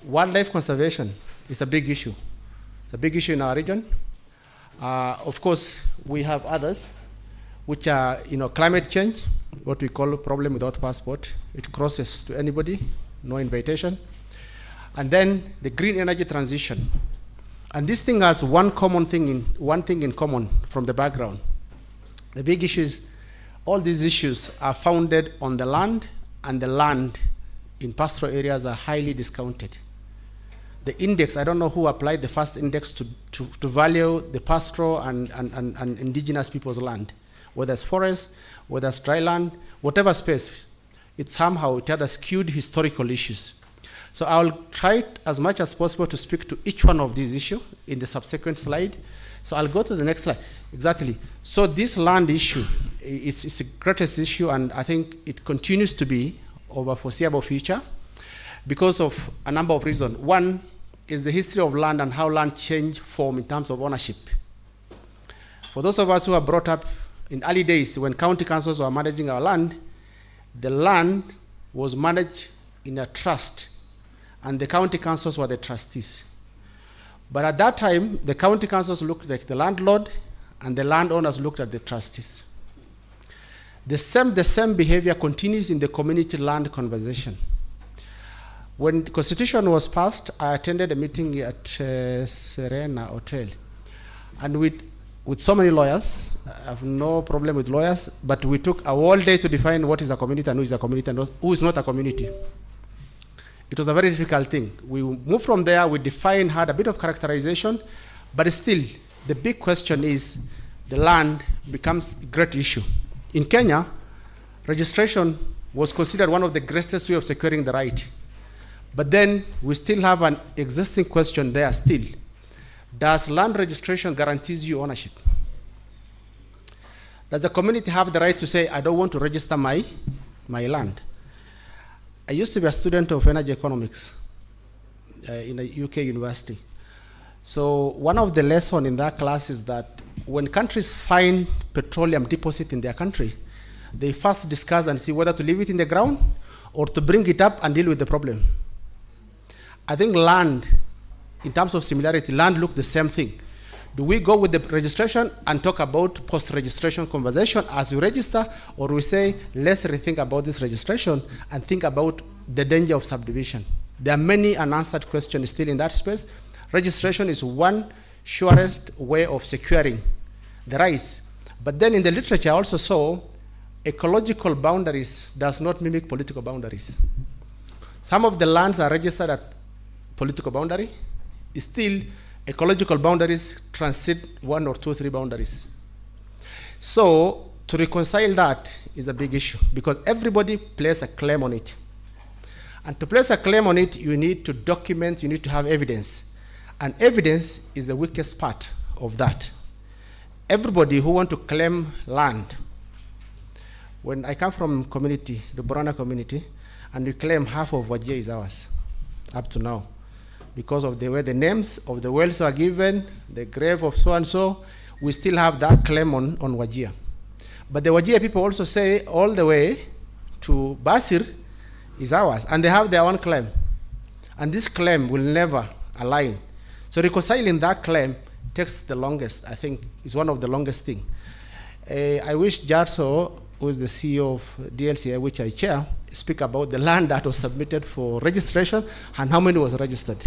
Wildlife conservation is a big issue. It's a big issue in our region. Of course, we have others, which are, climate change, what we call a problem without passport. It crosses to anybody, no invitation. And then the green energy transition. And this thing has one thing in common from the background. The big issue is all these issues are founded on the land, and the land in pastoral areas are highly discounted. The index, I don't know who applied the first index to value the pastoral and indigenous people's land, whether it's forest, whether it's dry land, whatever space, it had a skewed historical issues. So I'll try as much as possible to speak to each one of these issues in the subsequent slide. So I'll go to the next slide. Exactly. So this land issue, it's the greatest issue, and I think it continues to be over foreseeable future because of a number of reasons. One is the history of land and how land changed form in terms of ownership. For those of us who are brought up in early days when county councils were managing our land, the land was managed in a trust, and the county councils were the trustees. But at that time, the county councils looked like the landlord, and the landowners looked at the trustees. The same behavior continues in the community land conversation. When the Constitution was passed, I attended a meeting at Serena Hotel, and with so many lawyers. I have no problem with lawyers, but we took a whole day to define what is a community and who is a community and who is not a community. It was a very difficult thing. We moved from there, we defined, had a bit of characterization, but still, the big question is the land becomes a great issue. In Kenya, registration was considered one of the greatest ways of securing the right. But then we still have an existing question there still. Does land registration guarantees you ownership? Does the community have the right to say, I don't want to register my land? I used to be a student of energy economics in a UK university. So one of the lessons in that class is that when countries find petroleum deposit in their country, they first discuss and see whether to leave it in the ground or to bring it up and deal with the problem. I think land, in terms of similarity, land look the same thing. Do we go with the registration and talk about post-registration conversation as we register, or we say, let's rethink about this registration and think about the danger of subdivision? There are many unanswered questions still in that space. Registration is one surest way of securing the rights. But then in the literature I also saw ecological boundaries does not mimic political boundaries. Some of the lands are registered at political boundary. Still, ecological boundaries transit 1 or 2 or 3 boundaries. So to reconcile that is a big issue because everybody places a claim on it. And to place a claim on it, you need to document, you need to have evidence. And evidence is the weakest part of that. Everybody who wants to claim land, when I come from community, the Borana community, and we claim half of Wajir is ours up to now. Because of the way the names of the wells are given, the grave of so-and-so, we still have that claim on Wajir. But the Wajir people also say all the way to Basir is ours, and they have their own claim. And this claim will never align. So reconciling that claim takes the longest, I think, is one of the longest things. I wish Jarso, who is the CEO of DLCA, which I chair, speak about the land that was submitted for registration and how many was registered.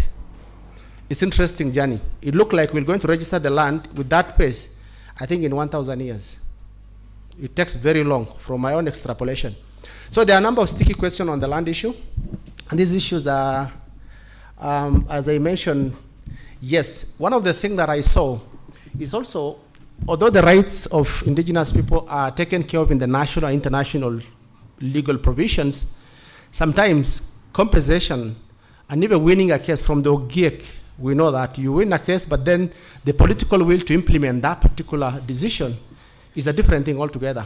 It's interesting journey. It looked like we're going to register the land with that pace, I think in 1,000 years. It takes very long from my own extrapolation. So there are a number of sticky questions on the land issue. And these issues are, as I mentioned, yes, one of the things that I saw is also, although the rights of indigenous people are taken care of in the national and international legal provisions, sometimes compensation and even winning a case from the Ogiek we know that you win a case, but then the political will to implement that particular decision is a different thing altogether.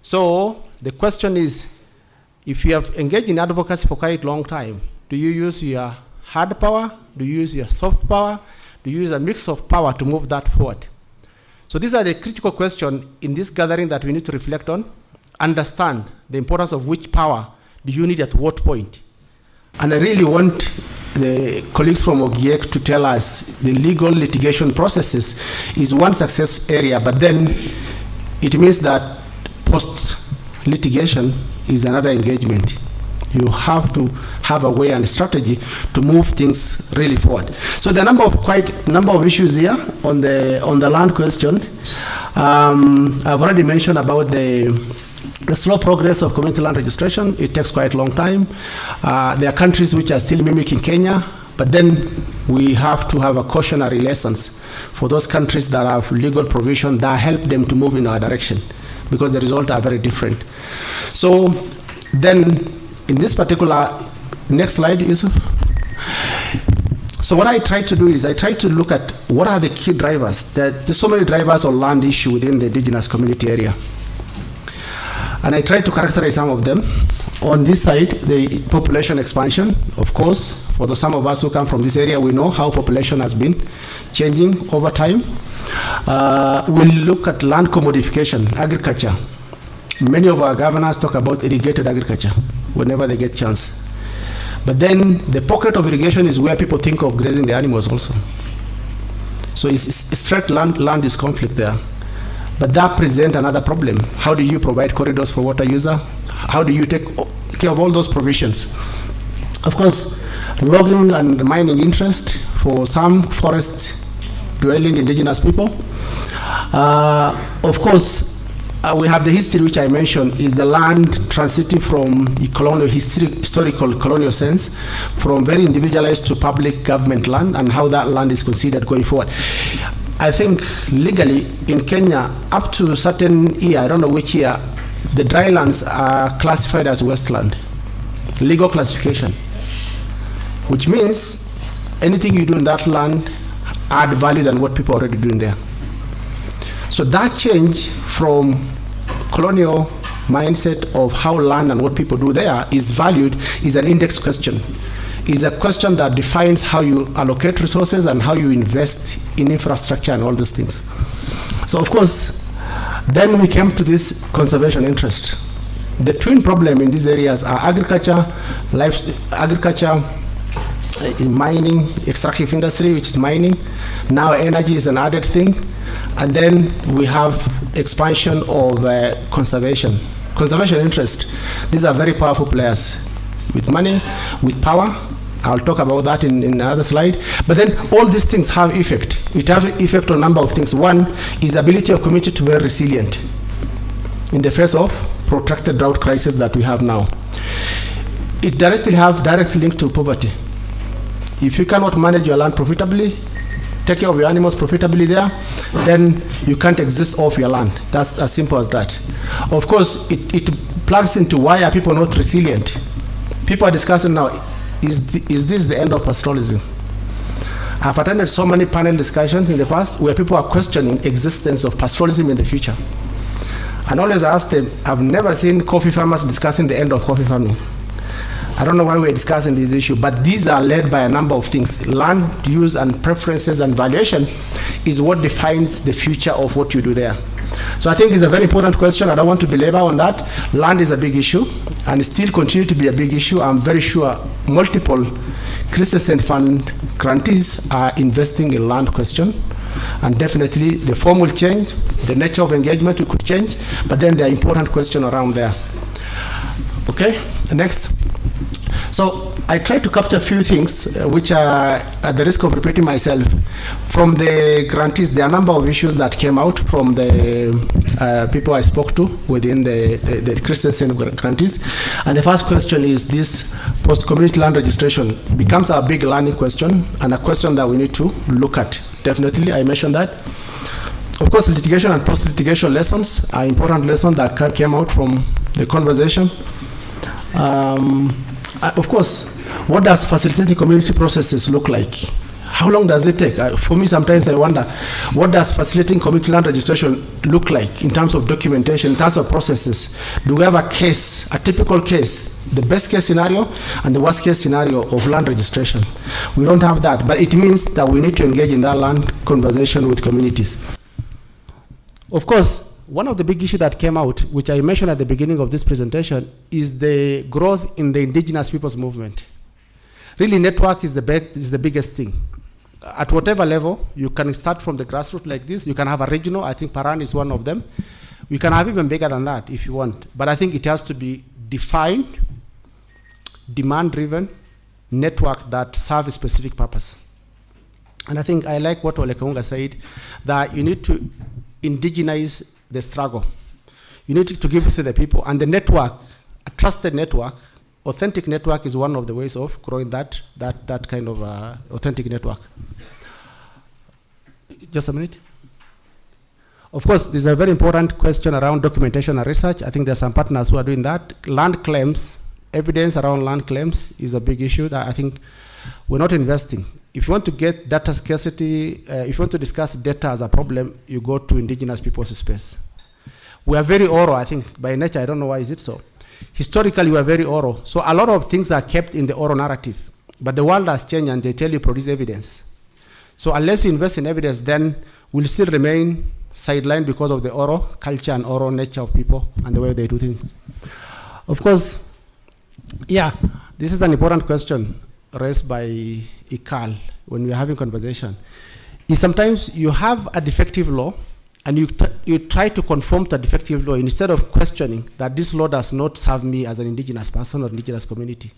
So the question is, if you have engaged in advocacy for quite a long time, do you use your hard power? Do you use your soft power? Do you use a mix of power to move that forward? So these are the critical questions in this gathering that we need to reflect on, understand the importance of which power do you need at what point. And I really want the colleagues from OGIEC to tell us the legal litigation processes is one success area, but then it means that post-litigation is another engagement. You have to have a way and a strategy to move things really forward. So there are quite a number of issues here on the land question. I've already mentioned about the slow progress of community land registration. It takes quite a long time. There are countries which are still mimicking Kenya, but then we have to have a cautionary lessons for those countries that have legal provision that help them to move in our direction, because the results are very different. So then, in this particular, next slide, Yusuf. So what I try to do is I try to look at what are the key drivers. There's so many drivers on land issue within the indigenous community area. And I try to characterize some of them. On this side, the population expansion, of course, for some of us who come from this area, we know how population has been changing over time. We'll look at land commodification, agriculture. Many of our governors talk about irrigated agriculture whenever they get chance. But then the pocket of irrigation is where people think of grazing the animals also. So it's straight land use conflict there. But that presents another problem. How do you provide corridors for water user? How do you take care of all those provisions? Of course, logging and mining interest for some forest dwelling indigenous people. Of course, we have the history which I mentioned is the land transiting from colonial historical colonial sense, from very individualized to public government land, and how that land is considered going forward. I think legally in Kenya, up to a certain year, I don't know which year, the dry lands are classified as wasteland. Legal classification, which means anything you do in that land add value than what people are already doing there. So that change from colonial mindset of how land and what people do there is valued is an index question. Is a question that defines how you allocate resources and how you invest in infrastructure and all those things. So of course, then we came to this conservation interest. The twin problem in these areas are agriculture, mining, extractive industry, which is mining. Now energy is an added thing. And then we have expansion of conservation. Conservation interest. These are very powerful players with money, with power. I'll talk about that in another slide. But then all these things have effect. It has effect on a number of things. One is ability of community to be resilient in the face of protracted drought crisis that we have now. It directly have direct link to poverty. If you cannot manage your land profitably, take care of your animals profitably there, then you can't exist off your land. That's as simple as that. Of course, it plugs into why are people not resilient. People are discussing now, is this the end of pastoralism? I've attended so many panel discussions in the past where people are questioning existence of pastoralism in the future. And always ask them, I've never seen coffee farmers discussing the end of coffee farming. I don't know why we're discussing this issue, but these are led by a number of things. Land use and preferences and valuation is what defines the future of what you do there. So I think it's a very important question. I don't want to belabor on that. Land is a big issue and still continue to be a big issue. I'm very sure multiple Christensen Fund grantees are investing in land question. And definitely the form will change, the nature of engagement could change, but then there are important questions around there. Okay, next. So I try to capture a few things which are at the risk of repeating myself. From the grantees, there are a number of issues that came out from the people I spoke to within the Christensen grantees. And the first question is this post-community land registration becomes a big learning question and a question that we need to look at. Definitely, I mentioned that. Of course, litigation and post-litigation lessons are important lessons that came out from the conversation. Of course, what does facilitating community processes look like? How long does it take? For me, sometimes I wonder, what does facilitating community land registration look like in terms of documentation, in terms of processes? Do we have a case, a typical case, the best case scenario and the worst case scenario of land registration? We don't have that, but it means that we need to engage in that land conversation with communities. Of course, one of the big issues that came out, which I mentioned at the beginning of this presentation, is the growth in the indigenous people's movement. Really, network is the biggest thing. At whatever level, you can start from the grassroots like this. You can have a regional. I think Paran is one of them. We can have even bigger than that if you want. But I think it has to be defined, demand-driven network that serve a specific purpose. And I think I like what Ole Kaunga said, that you need to indigenize the struggle. You need to give it to the people. And the network, a trusted network, authentic network is one of the ways of growing that kind of authentic network. Just a minute. Of course, there's a very important question around documentation and research. I think there are some partners who are doing that. Land claims, evidence around land claims is a big issue that I think we're not investing. If you want to get data scarcity, if you want to discuss data as a problem, you go to indigenous people's space. We are very oral, I think, by nature. I don't know why is it so. Historically, we are very oral. So a lot of things are kept in the oral narrative. But the world has changed and they tell you produce evidence. So unless you invest in evidence, then we'll still remain sidelined because of the oral culture and oral nature of people and the way they do things. Of course, yeah, this is an important question raised by Ikal when we're having conversation. Is sometimes you have a defective law and you try to conform to a defective law instead of questioning that this law does not serve me as an indigenous person or indigenous community.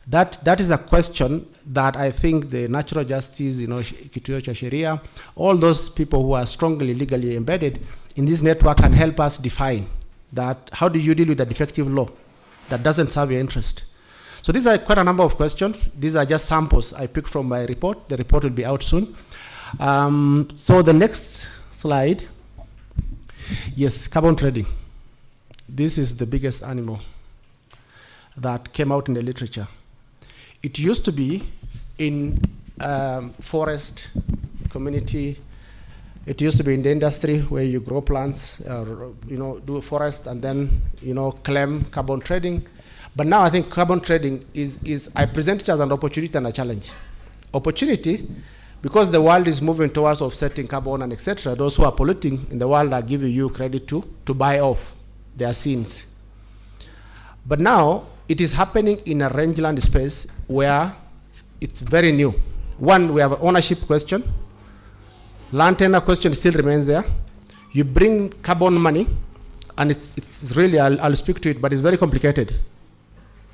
That is a question that I think the natural justice, Kituo cha Sheria, all those people who are strongly legally embedded in this network can help us define that. How do you deal with a defective law that doesn't serve your interest? So these are quite a number of questions. These are just samples I picked from my report. The report will be out soon. So the next slide. Yes, carbon trading. This is the biggest animal that came out in the literature. It used to be in forest community. It used to be in the industry where you grow plants, do a forest and then, claim carbon trading. But now I think carbon trading I present it as an opportunity and a challenge. Opportunity, because the world is moving towards offsetting carbon and etc. Those who are polluting in the world are giving you credit to buy off their sins. But now it is happening in a rangeland space where it's very new. One, we have an ownership question. Land tenure question still remains there. You bring carbon money, and it's really, I'll speak to it, but it's very complicated.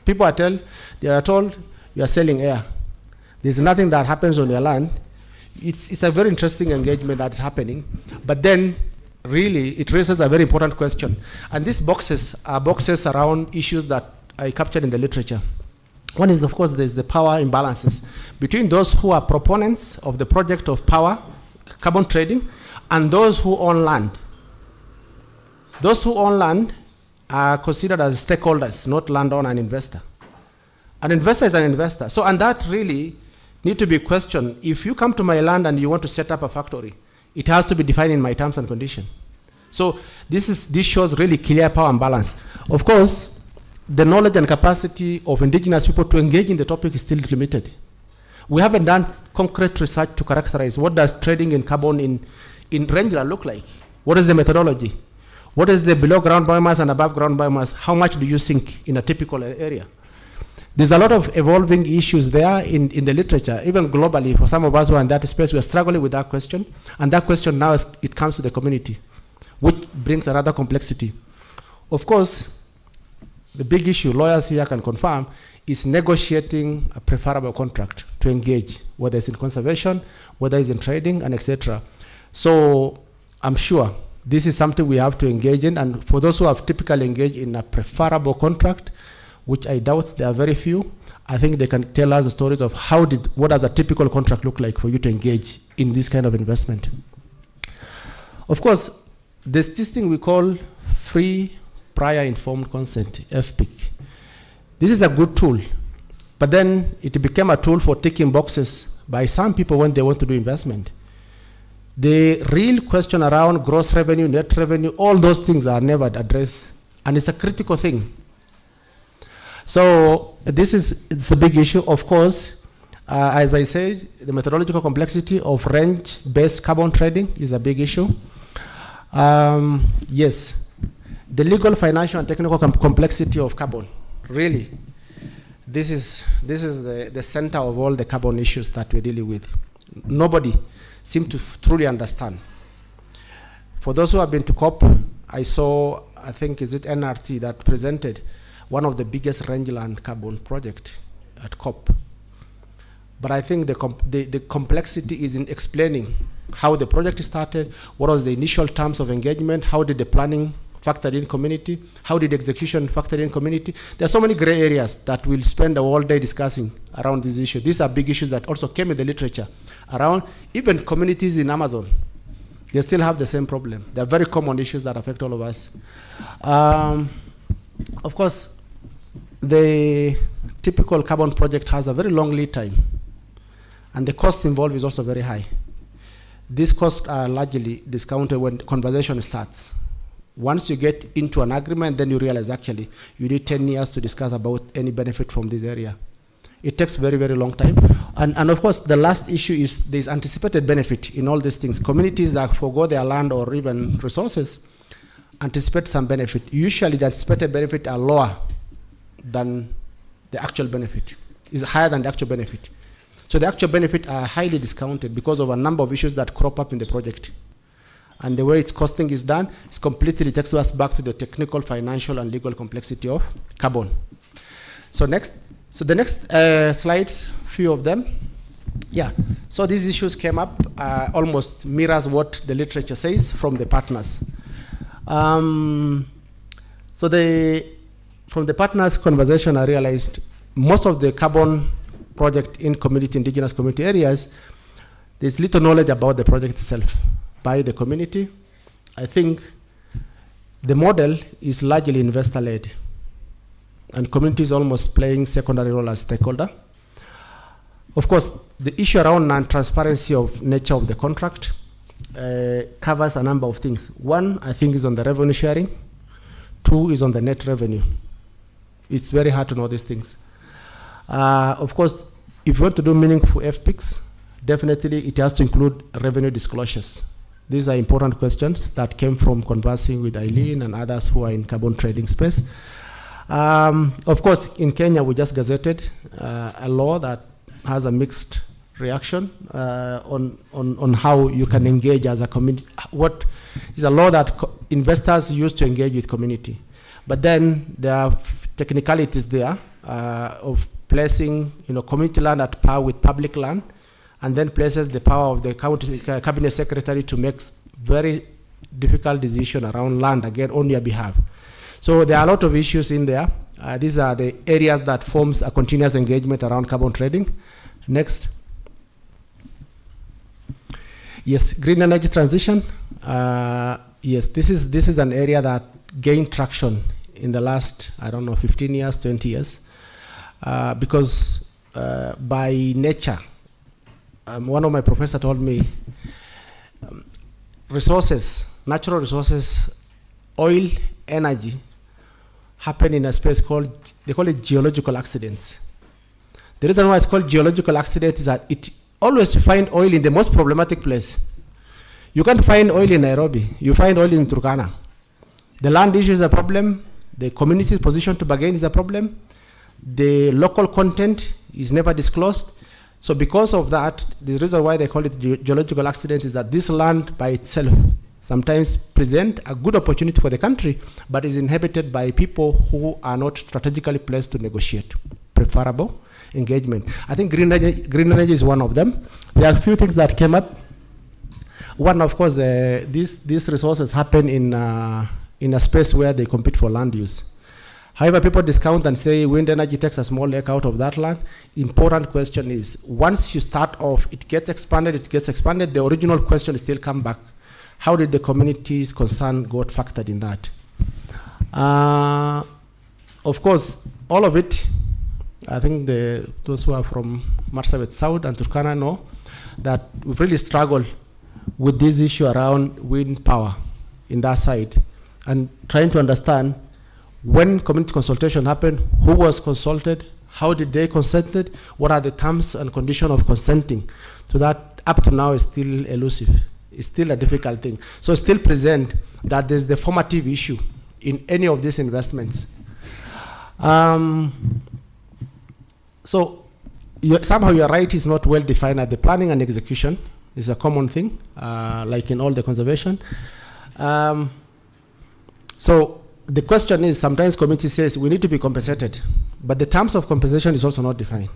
People they are told you are selling air. There's nothing that happens on your land. It's a very interesting engagement that's happening, but then really it raises a very important question. And these boxes are boxes around issues that I captured in the literature. One is, of course, there's the power imbalances between those who are proponents of the project of power, carbon trading, and those who own land. Those who own land are considered as stakeholders, not landowner and investor. An investor is an investor. So, and that really need to be questioned. If you come to my land and you want to set up a factory, it has to be defined in my terms and conditions. So this shows really clear power imbalance. Of course, the knowledge and capacity of indigenous people to engage in the topic is still limited. We haven't done concrete research to characterize what does trading in carbon in rangeland look like. What is the methodology? What is the below ground biomass and above ground biomass? How much do you sink in a typical area? There's a lot of evolving issues there in the literature, even globally. For some of us who are in that space, we are struggling with that question. And that question now, it comes to the community, which brings another complexity. Of course, the big issue, lawyers here can confirm, is negotiating a preferable contract to engage, whether it's in conservation, whether it's in trading, and etc. So I'm sure this is something we have to engage in. And for those who have typically engaged in a preferable contract, which I doubt there are very few, I think they can tell us the stories of what does a typical contract look like for you to engage in this kind of investment. Of course, there's this thing we call free prior informed consent, FPIC. This is a good tool, but then it became a tool for ticking boxes by some people when they want to do investment. The real question around gross revenue, net revenue, all those things are never addressed, and it's a critical thing. So it's a big issue. Of course, as I said, the methodological complexity of range-based carbon trading is a big issue. Yes, the legal, financial, and technical complexity of carbon, really. This is the center of all the carbon issues that we're dealing with. Nobody seems to truly understand. For those who have been to COP, I saw, I think, is it NRT that presented one of the biggest rangeland carbon project at COP. But I think the complexity is in explaining how the project started, what was the initial terms of engagement, how did the planning factor in community, how did execution factor in community. There are so many gray areas that we'll spend a whole day discussing around this issue. These are big issues that also came in the literature around even communities in Amazon. They still have the same problem. They're very common issues that affect all of us. Of course, the typical carbon project has a very long lead time, and the cost involved is also very high. These costs are largely discounted when conversation starts. Once you get into an agreement, then you realize actually you need 10 years to discuss about any benefit from this area. It takes very, very long time. And of course, the last issue is there's anticipated benefit in all these things. Communities that forgo their land or even resources anticipate some benefit. Usually the anticipated benefit are lower than the actual benefit, is higher than the actual benefit. So the actual benefit are highly discounted because of a number of issues that crop up in the project. And the way its costing is done is completely takes us back to the technical, financial, and legal complexity of carbon. So the next slides, few of them. Yeah, so these issues came up, almost mirrors what the literature says from the partners. From the partners' conversation, I realized most of the carbon project in indigenous community areas, there's little knowledge about the project itself by the community. I think the model is largely investor-led, and community is almost playing secondary role as stakeholder. Of course, the issue around non-transparency of nature of the contract covers a number of things. One, I think, is on the revenue sharing. Two is on the net revenue. It's very hard to know these things. Of course, if you want to do meaningful FPICs, definitely it has to include revenue disclosures. These are important questions that came from conversing with Eileen and others who are in carbon trading space. Of course, in Kenya, we just gazetted a law that has a mixed reaction on how you can engage as a community. What is a law that investors use to engage with community. But then there are technicalities there of placing community land at par with public land, and then places the power of the cabinet secretary to make very difficult decisions around land, again, on your behalf. So there are a lot of issues in there. These are the areas that forms a continuous engagement around carbon trading. Next. Yes, green energy transition. Yes, this is an area that gained traction in the last, 15 years, 20 years, because by nature, one of my professors told me, natural resources, oil, energy, happen in a space they call it geological accidents. The reason why it's called geological accident is that it always you find oil in the most problematic place. You can't find oil in Nairobi. You find oil in Turkana. The land issue is a problem. The community's position to bargain is a problem. The local content is never disclosed. So because of that, the reason why they call it geological accident is that this land by itself sometimes present a good opportunity for the country, but is inhabited by people who are not strategically placed to negotiate preferable engagement. I think green energy is one of them. There are a few things that came up. One, of course, these resources happen in a space where they compete for land use. However, people discount and say wind energy takes a small leg out of that land. Important question is, once you start off, it gets expanded, the original question still come back. How did the community's concern got factored in that? Of course, all of it, I think those who are from Marsabit South and Turkana know that we've really struggled with this issue around wind power in that side, and trying to understand when community consultation happened, who was consulted, how did they consent, what are the terms and conditions of consenting. So that up to now is still elusive. It's still a difficult thing. So it's still present that there's the formative issue in any of these investments. So somehow your right is not well defined at the planning and execution. Is a common thing, like in all the conservation. So the question is, sometimes community says we need to be compensated, but the terms of compensation is also not defined.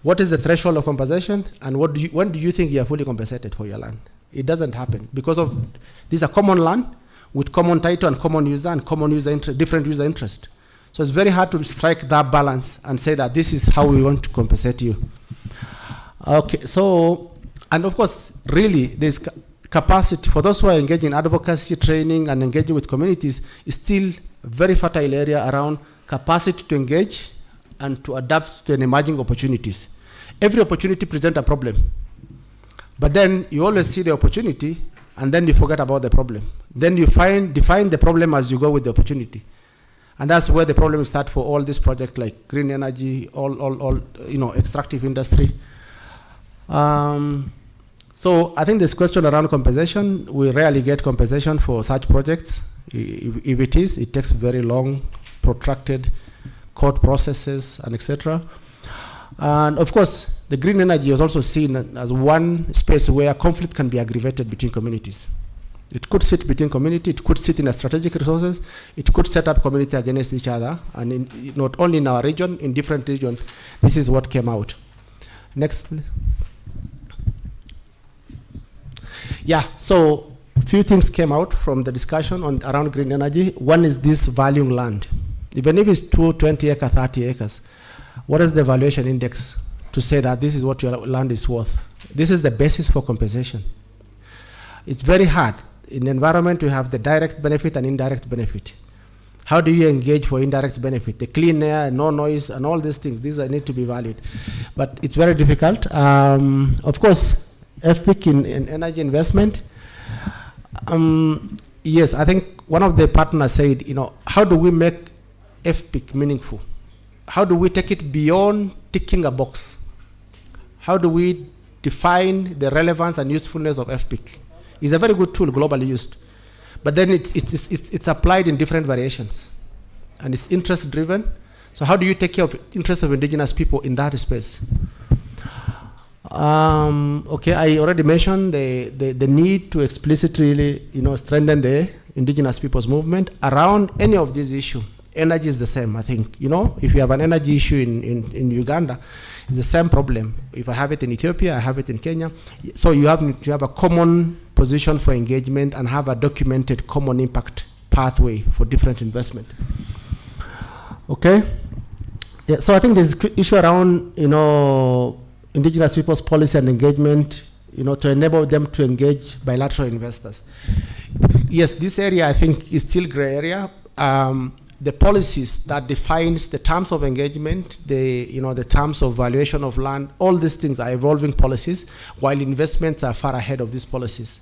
What is the threshold of compensation, and when do you think you are fully compensated for your land? It doesn't happen because of these are common land with common title and common user interest, different user interest. So it's very hard to strike that balance and say that this is how we want to compensate you. Okay, so, and of course, really, there's capacity for those who are engaged in advocacy, training, and engaging with communities is still a very fertile area around capacity to engage and to adapt to an emerging opportunities. Every opportunity presents a problem. But then you always see the opportunity, and then you forget about the problem. Then you define the problem as you go with the opportunity. And that's where the problem starts for all these projects like green energy, all extractive industry. So I think this question around compensation, we rarely get compensation for such projects. If it is, it takes very long, protracted court processes and etc. And of course, the green energy is also seen as one space where conflict can be aggravated between communities. It could sit between community, it could sit in a strategic resources, it could set up community against each other, and not only in our region, in different regions, this is what came out. Next, please. Yeah, so a few things came out from the discussion around green energy. One is this valuing land. Even if it's 20 acres, 30 acres, what is the valuation index to say that this is what your land is worth? This is the basis for compensation. It's very hard. In the environment, we have the direct benefit and indirect benefit. How do you engage for indirect benefit? The clean air, no noise, and all these things, these need to be valued. But it's very difficult. Of course, FPIC in energy investment, yes, I think one of the partners said, how do we make FPIC meaningful? How do we take it beyond ticking a box? How do we define the relevance and usefulness of FPIC? It's a very good tool, globally used. But then it's applied in different variations. And it's interest driven. So how do you take care of interests of indigenous people in that space? Okay, I already mentioned the need to explicitly strengthen the indigenous people's movement around any of these issues. Energy is the same, I think. If you have an energy issue in Uganda, it's the same problem. If I have it in Ethiopia, I have it in Kenya. So you have to have a common position for engagement and have a documented common impact pathway for different investment. Okay? Yeah, so I think there's issue around, indigenous people's policy and engagement, to enable them to engage bilateral investors. Yes, this area I think is still gray area. The policies that defines the terms of engagement, the terms of valuation of land, all these things are evolving policies, while investments are far ahead of these policies.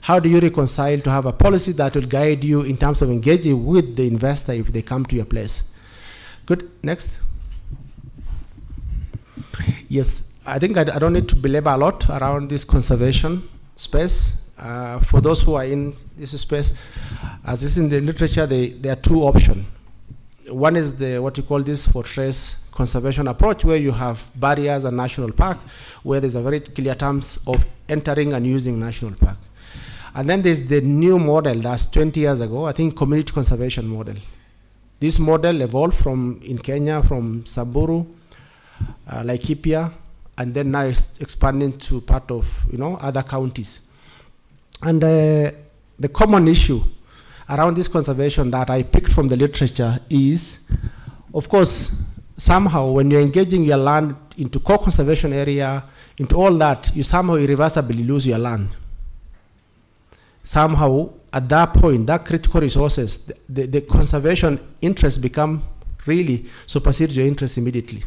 How do you reconcile to have a policy that will guide you in terms of engaging with the investor if they come to your place? Good, next. Yes, I think I don't need to belabor a lot around this conservation space. For those who are in this space, as is in the literature, there are two options. One is what you call this fortress conservation approach, where you have barriers and national park, where there's a very clear terms of entering and using national park. And then there's the new model that's 20 years ago, I think community conservation model. This model evolved in Kenya, from Samburu, Laikipia, and then now it's expanding to part of other counties. And the common issue around this conservation that I picked from the literature is, of course, somehow when you're engaging your land into co-conservation area, into all that, you somehow irreversibly lose your land. Somehow, at that point, that critical resources, the conservation interests become really supersedes your interest immediately.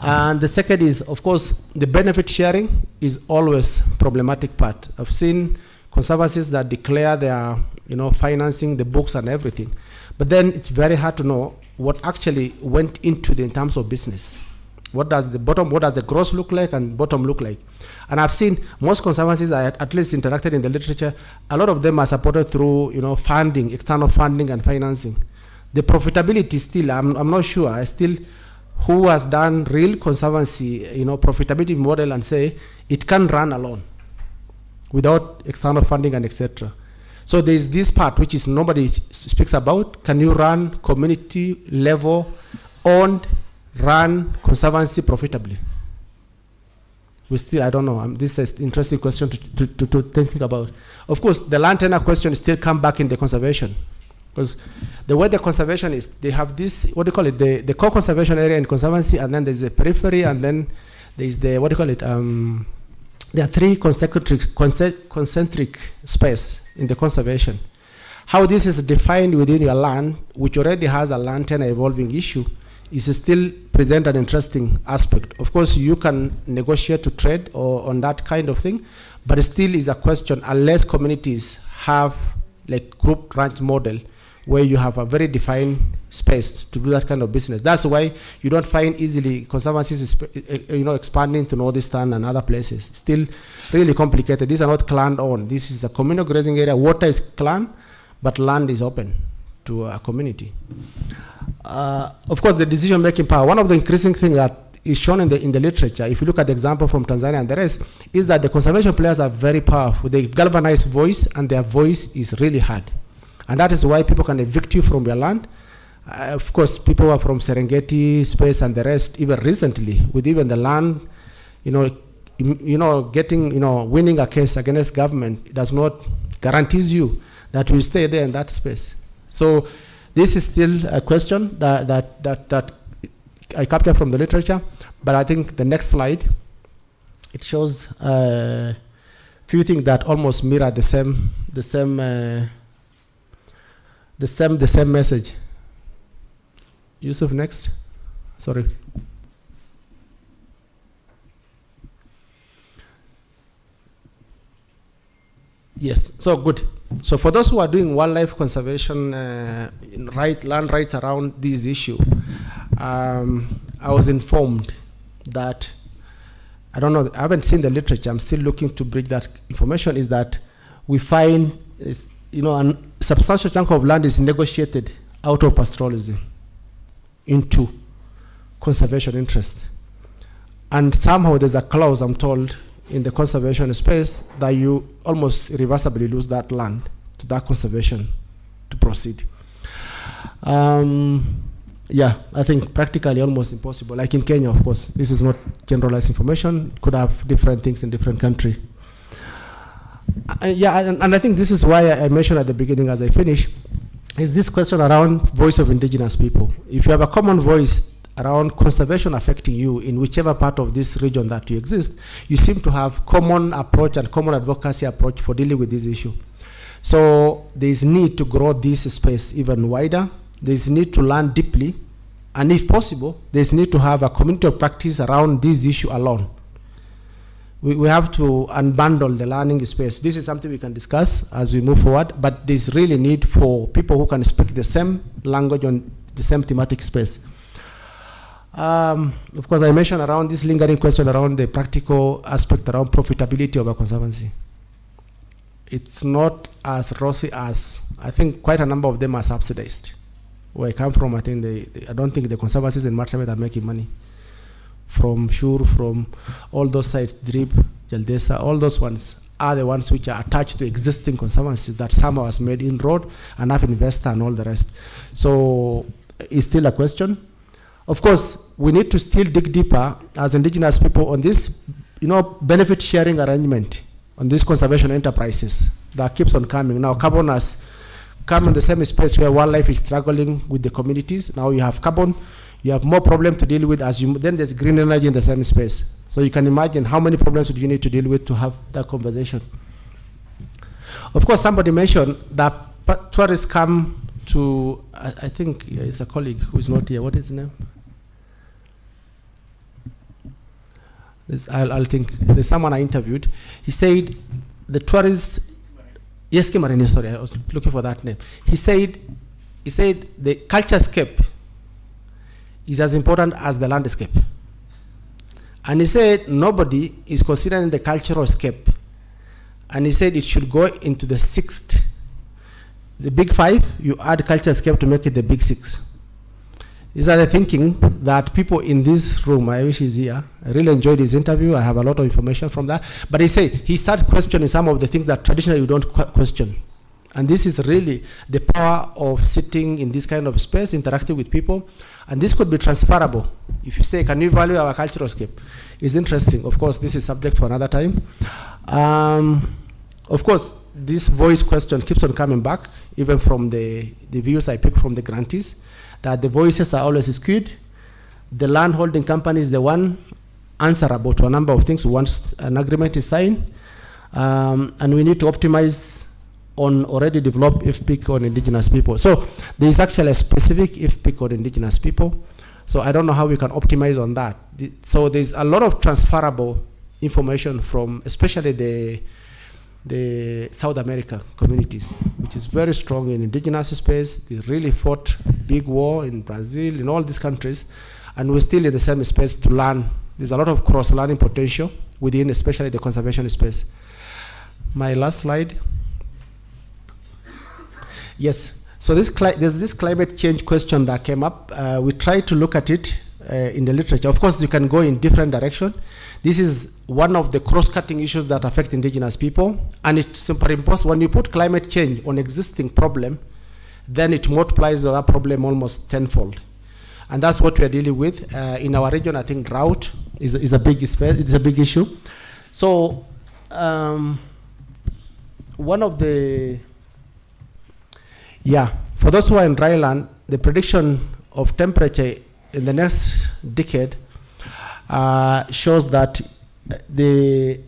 And the second is, of course, the benefit sharing is always problematic part. I've seen conservancies that declare their, financing, the books and everything. But then it's very hard to know what actually went into in terms of business. What does the gross look like and bottom look like? And I've seen most conservancies, I at least interacted in the literature, a lot of them are supported through, funding, external funding and financing. The profitability still, I'm not sure, who has done real conservancy, profitability model and say it can run alone without external funding and etc. So there's this part which is nobody speaks about. Can you run community level owned, run conservancy profitably? I don't know. This is an interesting question to think about. Of course, the land tenure question still come back in the conservation. Because the way the conservation is, they have this, the core conservation area in conservancy, and then there's the periphery, and then there's the, there are three concentric space in the conservation. How this is defined within your land, which already has a land tenure evolving issue, is still present an interesting aspect. Of course, you can negotiate to trade or on that kind of thing, but it still is a question unless communities have like group ranch model, where you have a very defined space to do that kind of business. That's why you don't find easily conservancies expanding to Nordistan and other places. Still really complicated. These are not clan owned. This is a communal grazing area. Water is clan, but land is open to a community. Of course, the decision-making power. One of the increasing things that is shown in the literature, if you look at the example from Tanzania and the rest, is that the conservation players are very powerful. They galvanize voice, and their voice is really hard. And that is why people can evict you from your land. Of course, people who are from Serengeti space and the rest, even recently, with even the land, winning a case against government does not guarantees you that you stay there in that space. So this is still a question that I captured from the literature, but I think the next slide, it shows a few things that almost mirror the same message. Yusuf, next. Sorry. Yes, so good. So for those who are doing wildlife conservation, land rights around this issue, I was informed that, I don't know, I haven't seen the literature, I'm still looking to bridge that information, is that we find, a substantial chunk of land is negotiated out of pastoralism into conservation interest. And somehow there's a clause, I'm told, in the conservation space that you almost irreversibly lose that land to that conservation to proceed. Yeah, I think practically almost impossible. Like in Kenya, of course, this is not generalized information, could have different things in different countries. And I think this is why I mentioned at the beginning as I finish, is this question around voice of indigenous people. If you have a common voice around conservation affecting you in whichever part of this region that you exist, you seem to have common approach and common advocacy approach for dealing with this issue. So there is need to grow this space even wider. There is need to learn deeply. And if possible, there is need to have a community of practice around this issue alone. We have to unbundle the learning space. This is something we can discuss as we move forward, but there's really need for people who can speak the same language on the same thematic space. Of course, I mentioned around this lingering question around the practical aspect around profitability of a conservancy. It's not as rosy as, I think quite a number of them are subsidized. Where I come from, I think I don't think the conservancies in Marsabit are making money. From Shur, from all those sites, Drip, Jaldesa, all those ones are the ones which are attached to existing conservancies that somehow has made inroad and have investor and all the rest. So it's still a question. Of course, we need to still dig deeper as indigenous people on this, benefit sharing arrangement on these conservation enterprises that keeps on coming. Now, carbon has come in the same space where wildlife is struggling with the communities. Now you have carbon, you have more problem to deal with then there's green energy in the same space. So you can imagine how many problems would you need to deal with to have that conversation. Of course, somebody mentioned that tourists come to, I think it's a colleague who is not here. What is his name? I'll think. There's someone I interviewed. He said the tourists, yes, Kimarine, sorry, I was looking for that name. He said the culturescape is as important as the landscape. And he said nobody is considering the cultural scape. And he said it should go into the sixth. The big five, you add culturescape to make it the big six. These are the thinking that people in this room, I wish he's here, I really enjoyed his interview. I have a lot of information from that. But he said he started questioning some of the things that traditionally you don't question. And this is really the power of sitting in this kind of space, interacting with people. And this could be transferable. If you say, can you value our cultural scape? It's interesting. Of course, this is subject for another time. Of course, this voice question keeps on coming back, even from the views I pick from the grantees, that the voices are always skewed. The land holding company is the one answerable to a number of things once an agreement is signed. And we need to optimize on already developed FPIC on indigenous people. So there is actually a specific FPIC on indigenous people. So I don't know how we can optimize on that. So there's a lot of transferable information from especially the South America communities, which is very strong in indigenous space. They really fought big war in Brazil, in all these countries, and we're still in the same space to learn. There's a lot of cross-learning potential within especially the conservation space. My last slide. Yes, so there's this climate change question that came up. We tried to look at it in the literature. Of course, you can go in different directions. This is one of the cross-cutting issues that affect indigenous people, and it's superimposed. When you put climate change on existing problem, then it multiplies that problem almost tenfold. And that's what we're dealing with. In our region, I think drought is a big issue. So one of the, for those who are in dry land, the prediction of temperature in the next decade shows that the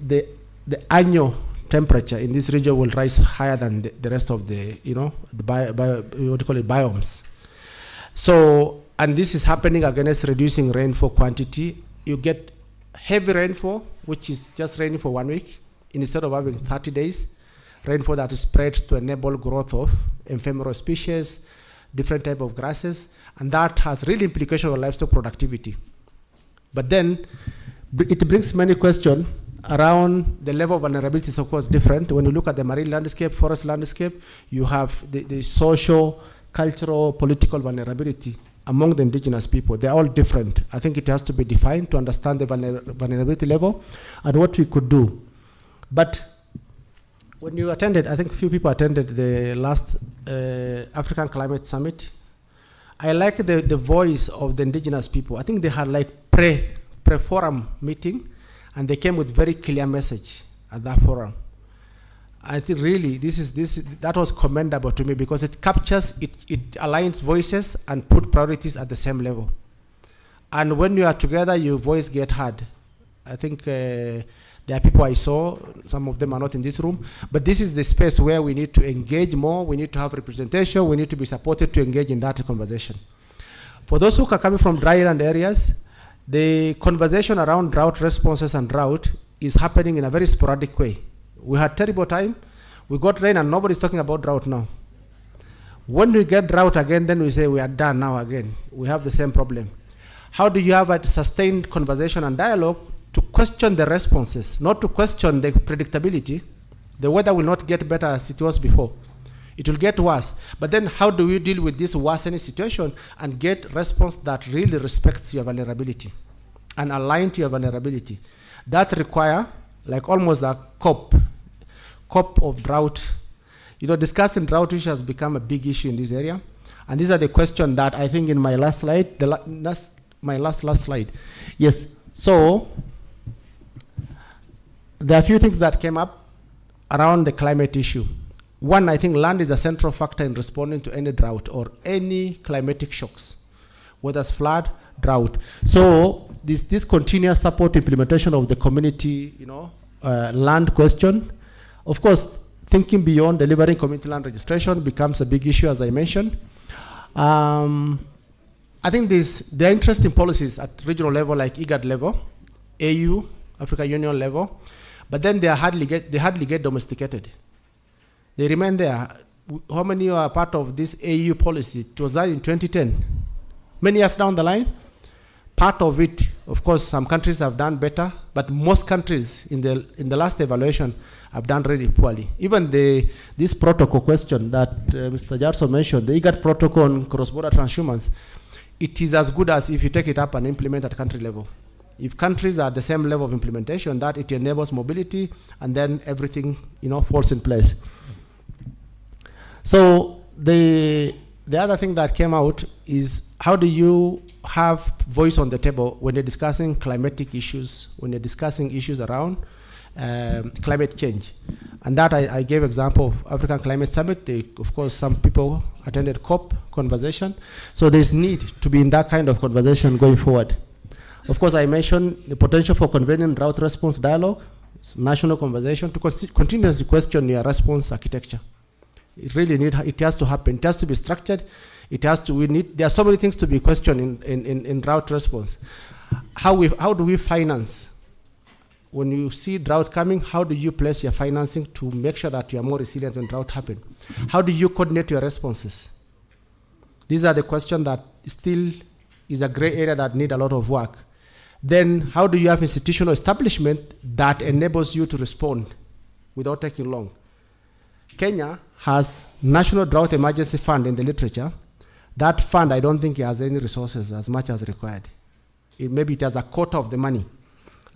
annual temperature in this region will rise higher than the rest of the, biomes. So, and this is happening against reducing rainfall quantity. You get heavy rainfall, which is just raining for 1 week, instead of having 30 days, rainfall that is spread to enable growth of ephemeral species, different type of grasses, and that has real implications on livestock productivity. But then it brings many questions around the level of vulnerability is of course different. When you look at the marine landscape, forest landscape, you have the social, cultural, political vulnerability among the indigenous people. They're all different. I think it has to be defined to understand the vulnerability level and what we could do. But when you attended, I think a few people attended the last African Climate Summit. I like the voice of the indigenous people. I think they had like pre-forum meeting, and they came with very clear message at that forum. I think really that was commendable to me because it captures, it aligns voices and put priorities at the same level. And when you are together, your voice get heard. I think there are people I saw, some of them are not in this room, but this is the space where we need to engage more, we need to have representation, we need to be supported to engage in that conversation. For those who are coming from dry land areas, the conversation around drought responses and drought is happening in a very sporadic way. We had terrible time, we got rain and nobody's talking about drought now. When we get drought again, then we say we are done now again. We have the same problem. How do you have a sustained conversation and dialogue to question the responses, not to question the predictability? The weather will not get better as it was before. It will get worse. But then how do we deal with this worsening situation and get response that really respects your vulnerability and align to your vulnerability? That require like almost a COP of drought. Discussing drought issue has become a big issue in this area. And these are the questions that I think in my last slide, my last slide. Yes, so there are a few things that came up around the climate issue. One, I think land is a central factor in responding to any drought or any climatic shocks, whether it's flood, drought. So this continuous support implementation of the community, land question. Of course, thinking beyond delivering community land registration becomes a big issue, as I mentioned. I think there are interesting policies at regional level, like IGAD level, AU, Africa Union level, but then they hardly get domesticated. They remain there. How many are part of this AU policy? It was done in 2010. Many years down the line, part of it, of course, some countries have done better, but most countries in the last evaluation have done really poorly. Even this protocol question that Mr. Jarso mentioned, the IGAD protocol on cross-border transhumance, it is as good as if you take it up and implement at country level. If countries are at the same level of implementation, that it enables mobility, and then everything falls in place. So the other thing that came out is, how do you have voice on the table when you're discussing climatic issues, when you're discussing issues around climate change? And that I gave example of African Climate Summit. Of course, some people attended COP conversation. So there's need to be in that kind of conversation going forward. Of course, I mentioned the potential for convening drought response dialogue, national conversation, to continuously question your response architecture. It really it has to happen. It has to be structured. There are so many things to be questioned in drought response. How do we finance? When you see drought coming, how do you place your financing to make sure that you are more resilient when drought happens? How do you coordinate your responses? These are the questions that still is a gray area that need a lot of work. Then how do you have institutional establishment that enables you to respond without taking long? Kenya has National Drought Emergency Fund in the literature. That fund, I don't think it has any resources as much as required. Maybe it has a quarter of the money.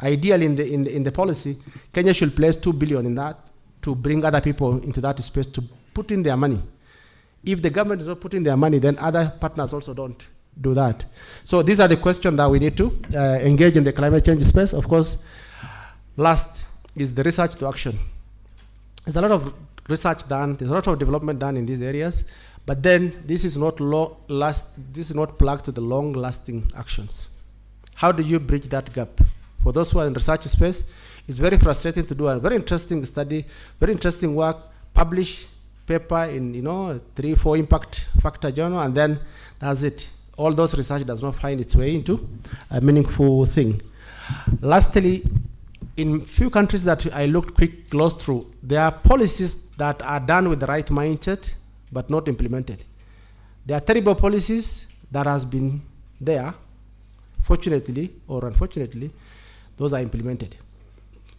Ideally, in the policy, Kenya should place 2 billion in that to bring other people into that space to put in their money. If the government does not put in their money, then other partners also don't do that. So these are the questions that we need to engage in the climate change space. Of course, last is the research to action. There's a lot of research done, there's a lot of development done in these areas, but then this is not plugged to the long-lasting actions. How do you bridge that gap? For those who are in research space, it's very frustrating to do a very interesting study, very interesting work, publish paper in 3-4 impact factor journal, and then that's it. All those research does not find its way into a meaningful thing. Lastly, in few countries that I looked close through, there are policies that are done with the right mindset, but not implemented. There are terrible policies that has been there, fortunately or unfortunately, those are implemented.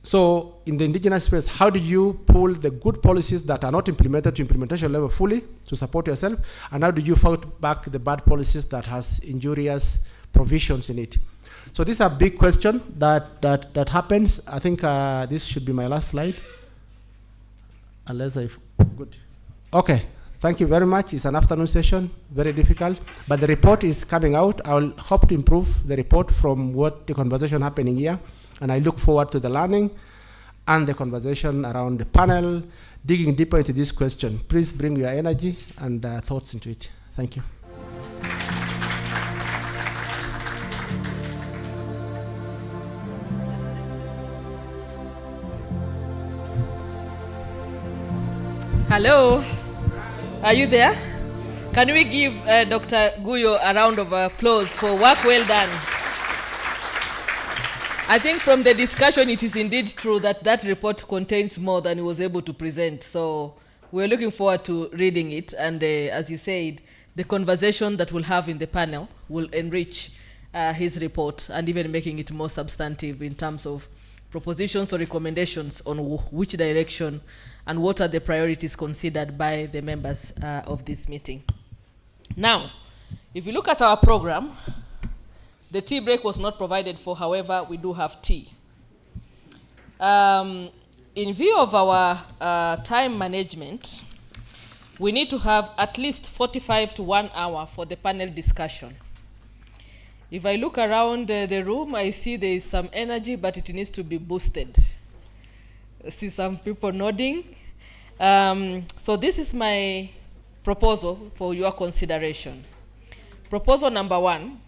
So in the indigenous space, how do you pull the good policies that are not implemented to implementation level fully to support yourself? And how do you fight back the bad policies that has injurious provisions in it? So these are big questions that happens. I think this should be my last slide. Good. Okay, thank you very much. It's an afternoon session, very difficult, but the report is coming out. I will hope to improve the report from what the conversation happening here, and I look forward to the learning and the conversation around the panel, digging deeper into this question. Please bring your energy and thoughts into it. Thank you. Hello, are you there? Can we give Dr. Guyo a round of applause for work well done? I think from the discussion, it is indeed true that that report contains more than he was able to present. So we're looking forward to reading it. And as you said, the conversation that we'll have in the panel will enrich his report and even making it more substantive in terms of propositions or recommendations on which direction and what are the priorities considered by the members of this meeting. Now, if you look at our program, the tea break was not provided for, however, we do have tea. In view of our time management, we need to have at least 45 to 1 hour for the panel discussion. If I look around the room, I see there is some energy, but it needs to be boosted. I see some people nodding. So this is my proposal for your consideration. Proposal number 1,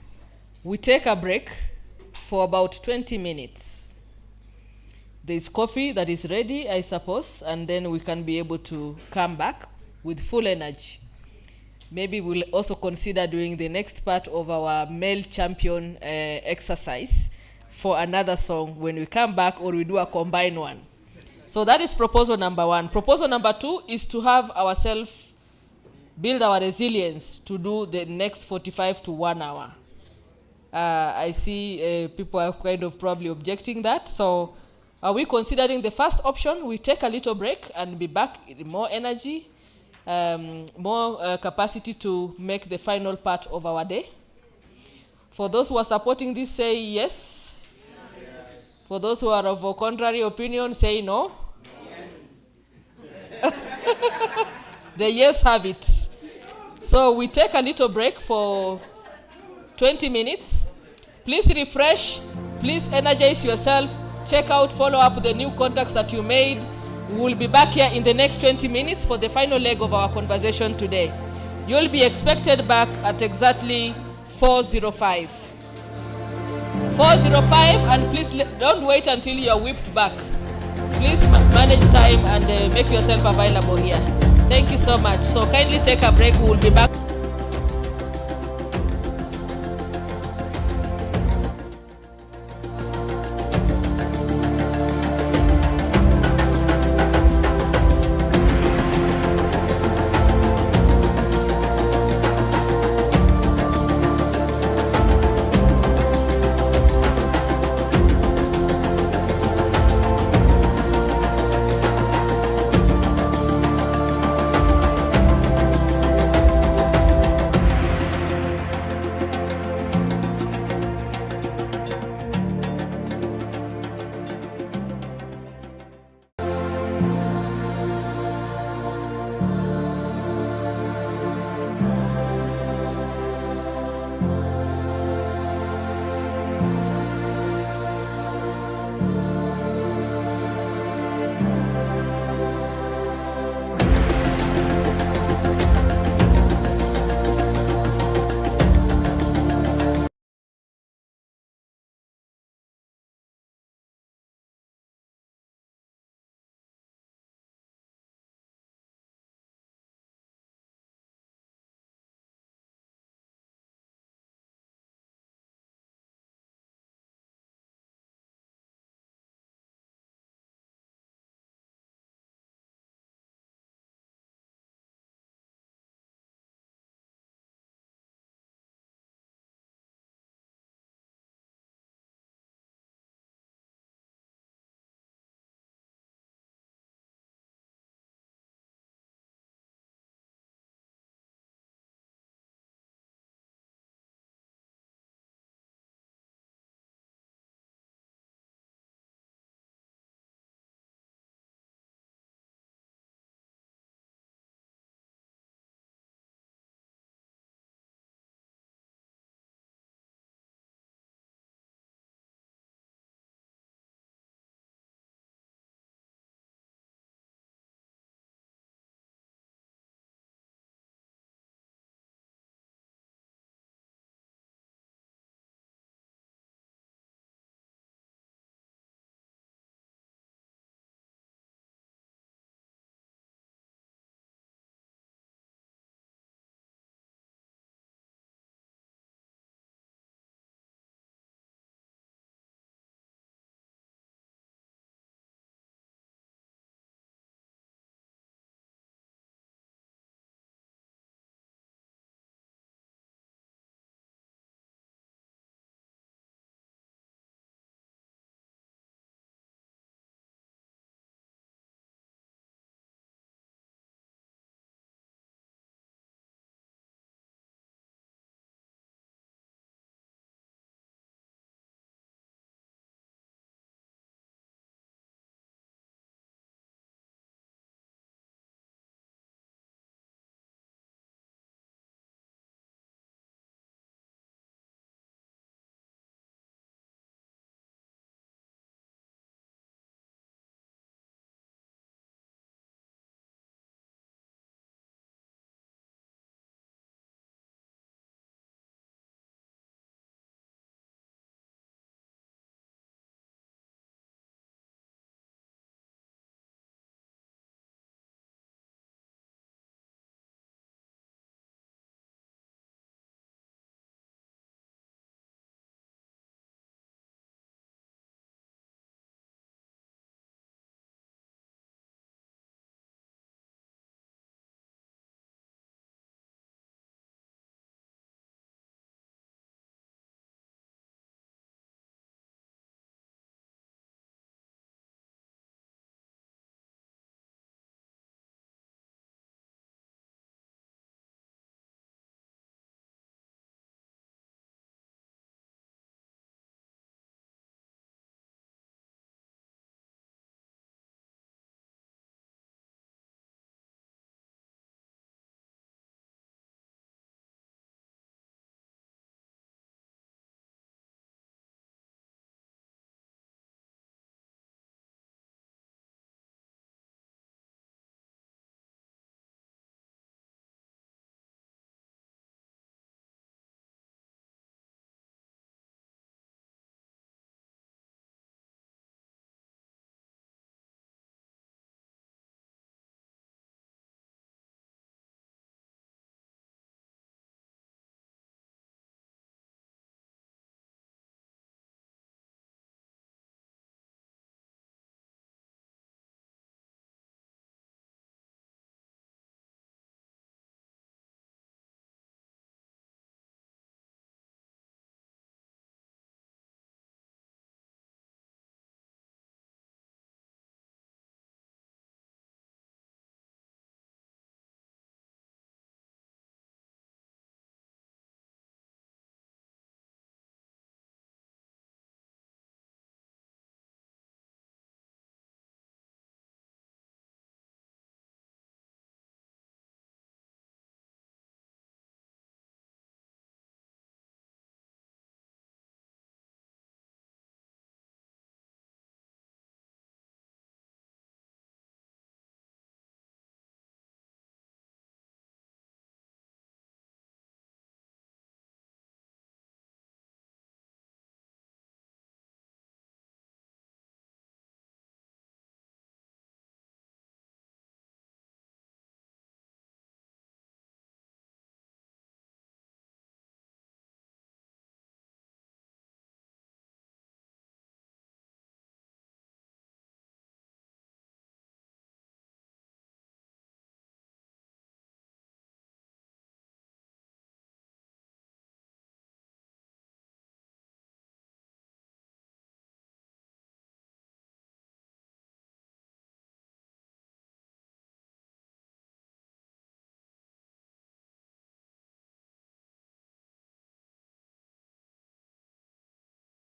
we take a break for about 20 minutes. There's coffee that is ready, I suppose, and then we can be able to come back with full energy. Maybe we'll also consider doing the next part of our male champion exercise for another song when we come back, or we do a combined one. So that is proposal number 1. Proposal number 2 is to have ourselves build our resilience to do the next 45 to 1 hour. I see people are kind of probably objecting that. So are we considering the first option? We take a little break and be back with more energy, more capacity to make the final part of our day. For those who are supporting this, say yes. Yes. For those who are of a contrary opinion, say no. Yes. The yes have it. So we take a little break for 20 minutes. Please refresh. Please energize yourself. Check out, follow up the new contacts that you made. We will be back here in the next 20 minutes for the final leg of our conversation today. You'll be expected back at exactly 4:05. 4:05, and please don't wait until you're whipped back. Please manage time and make yourself available here. Thank you so much. So kindly take a break. We will be back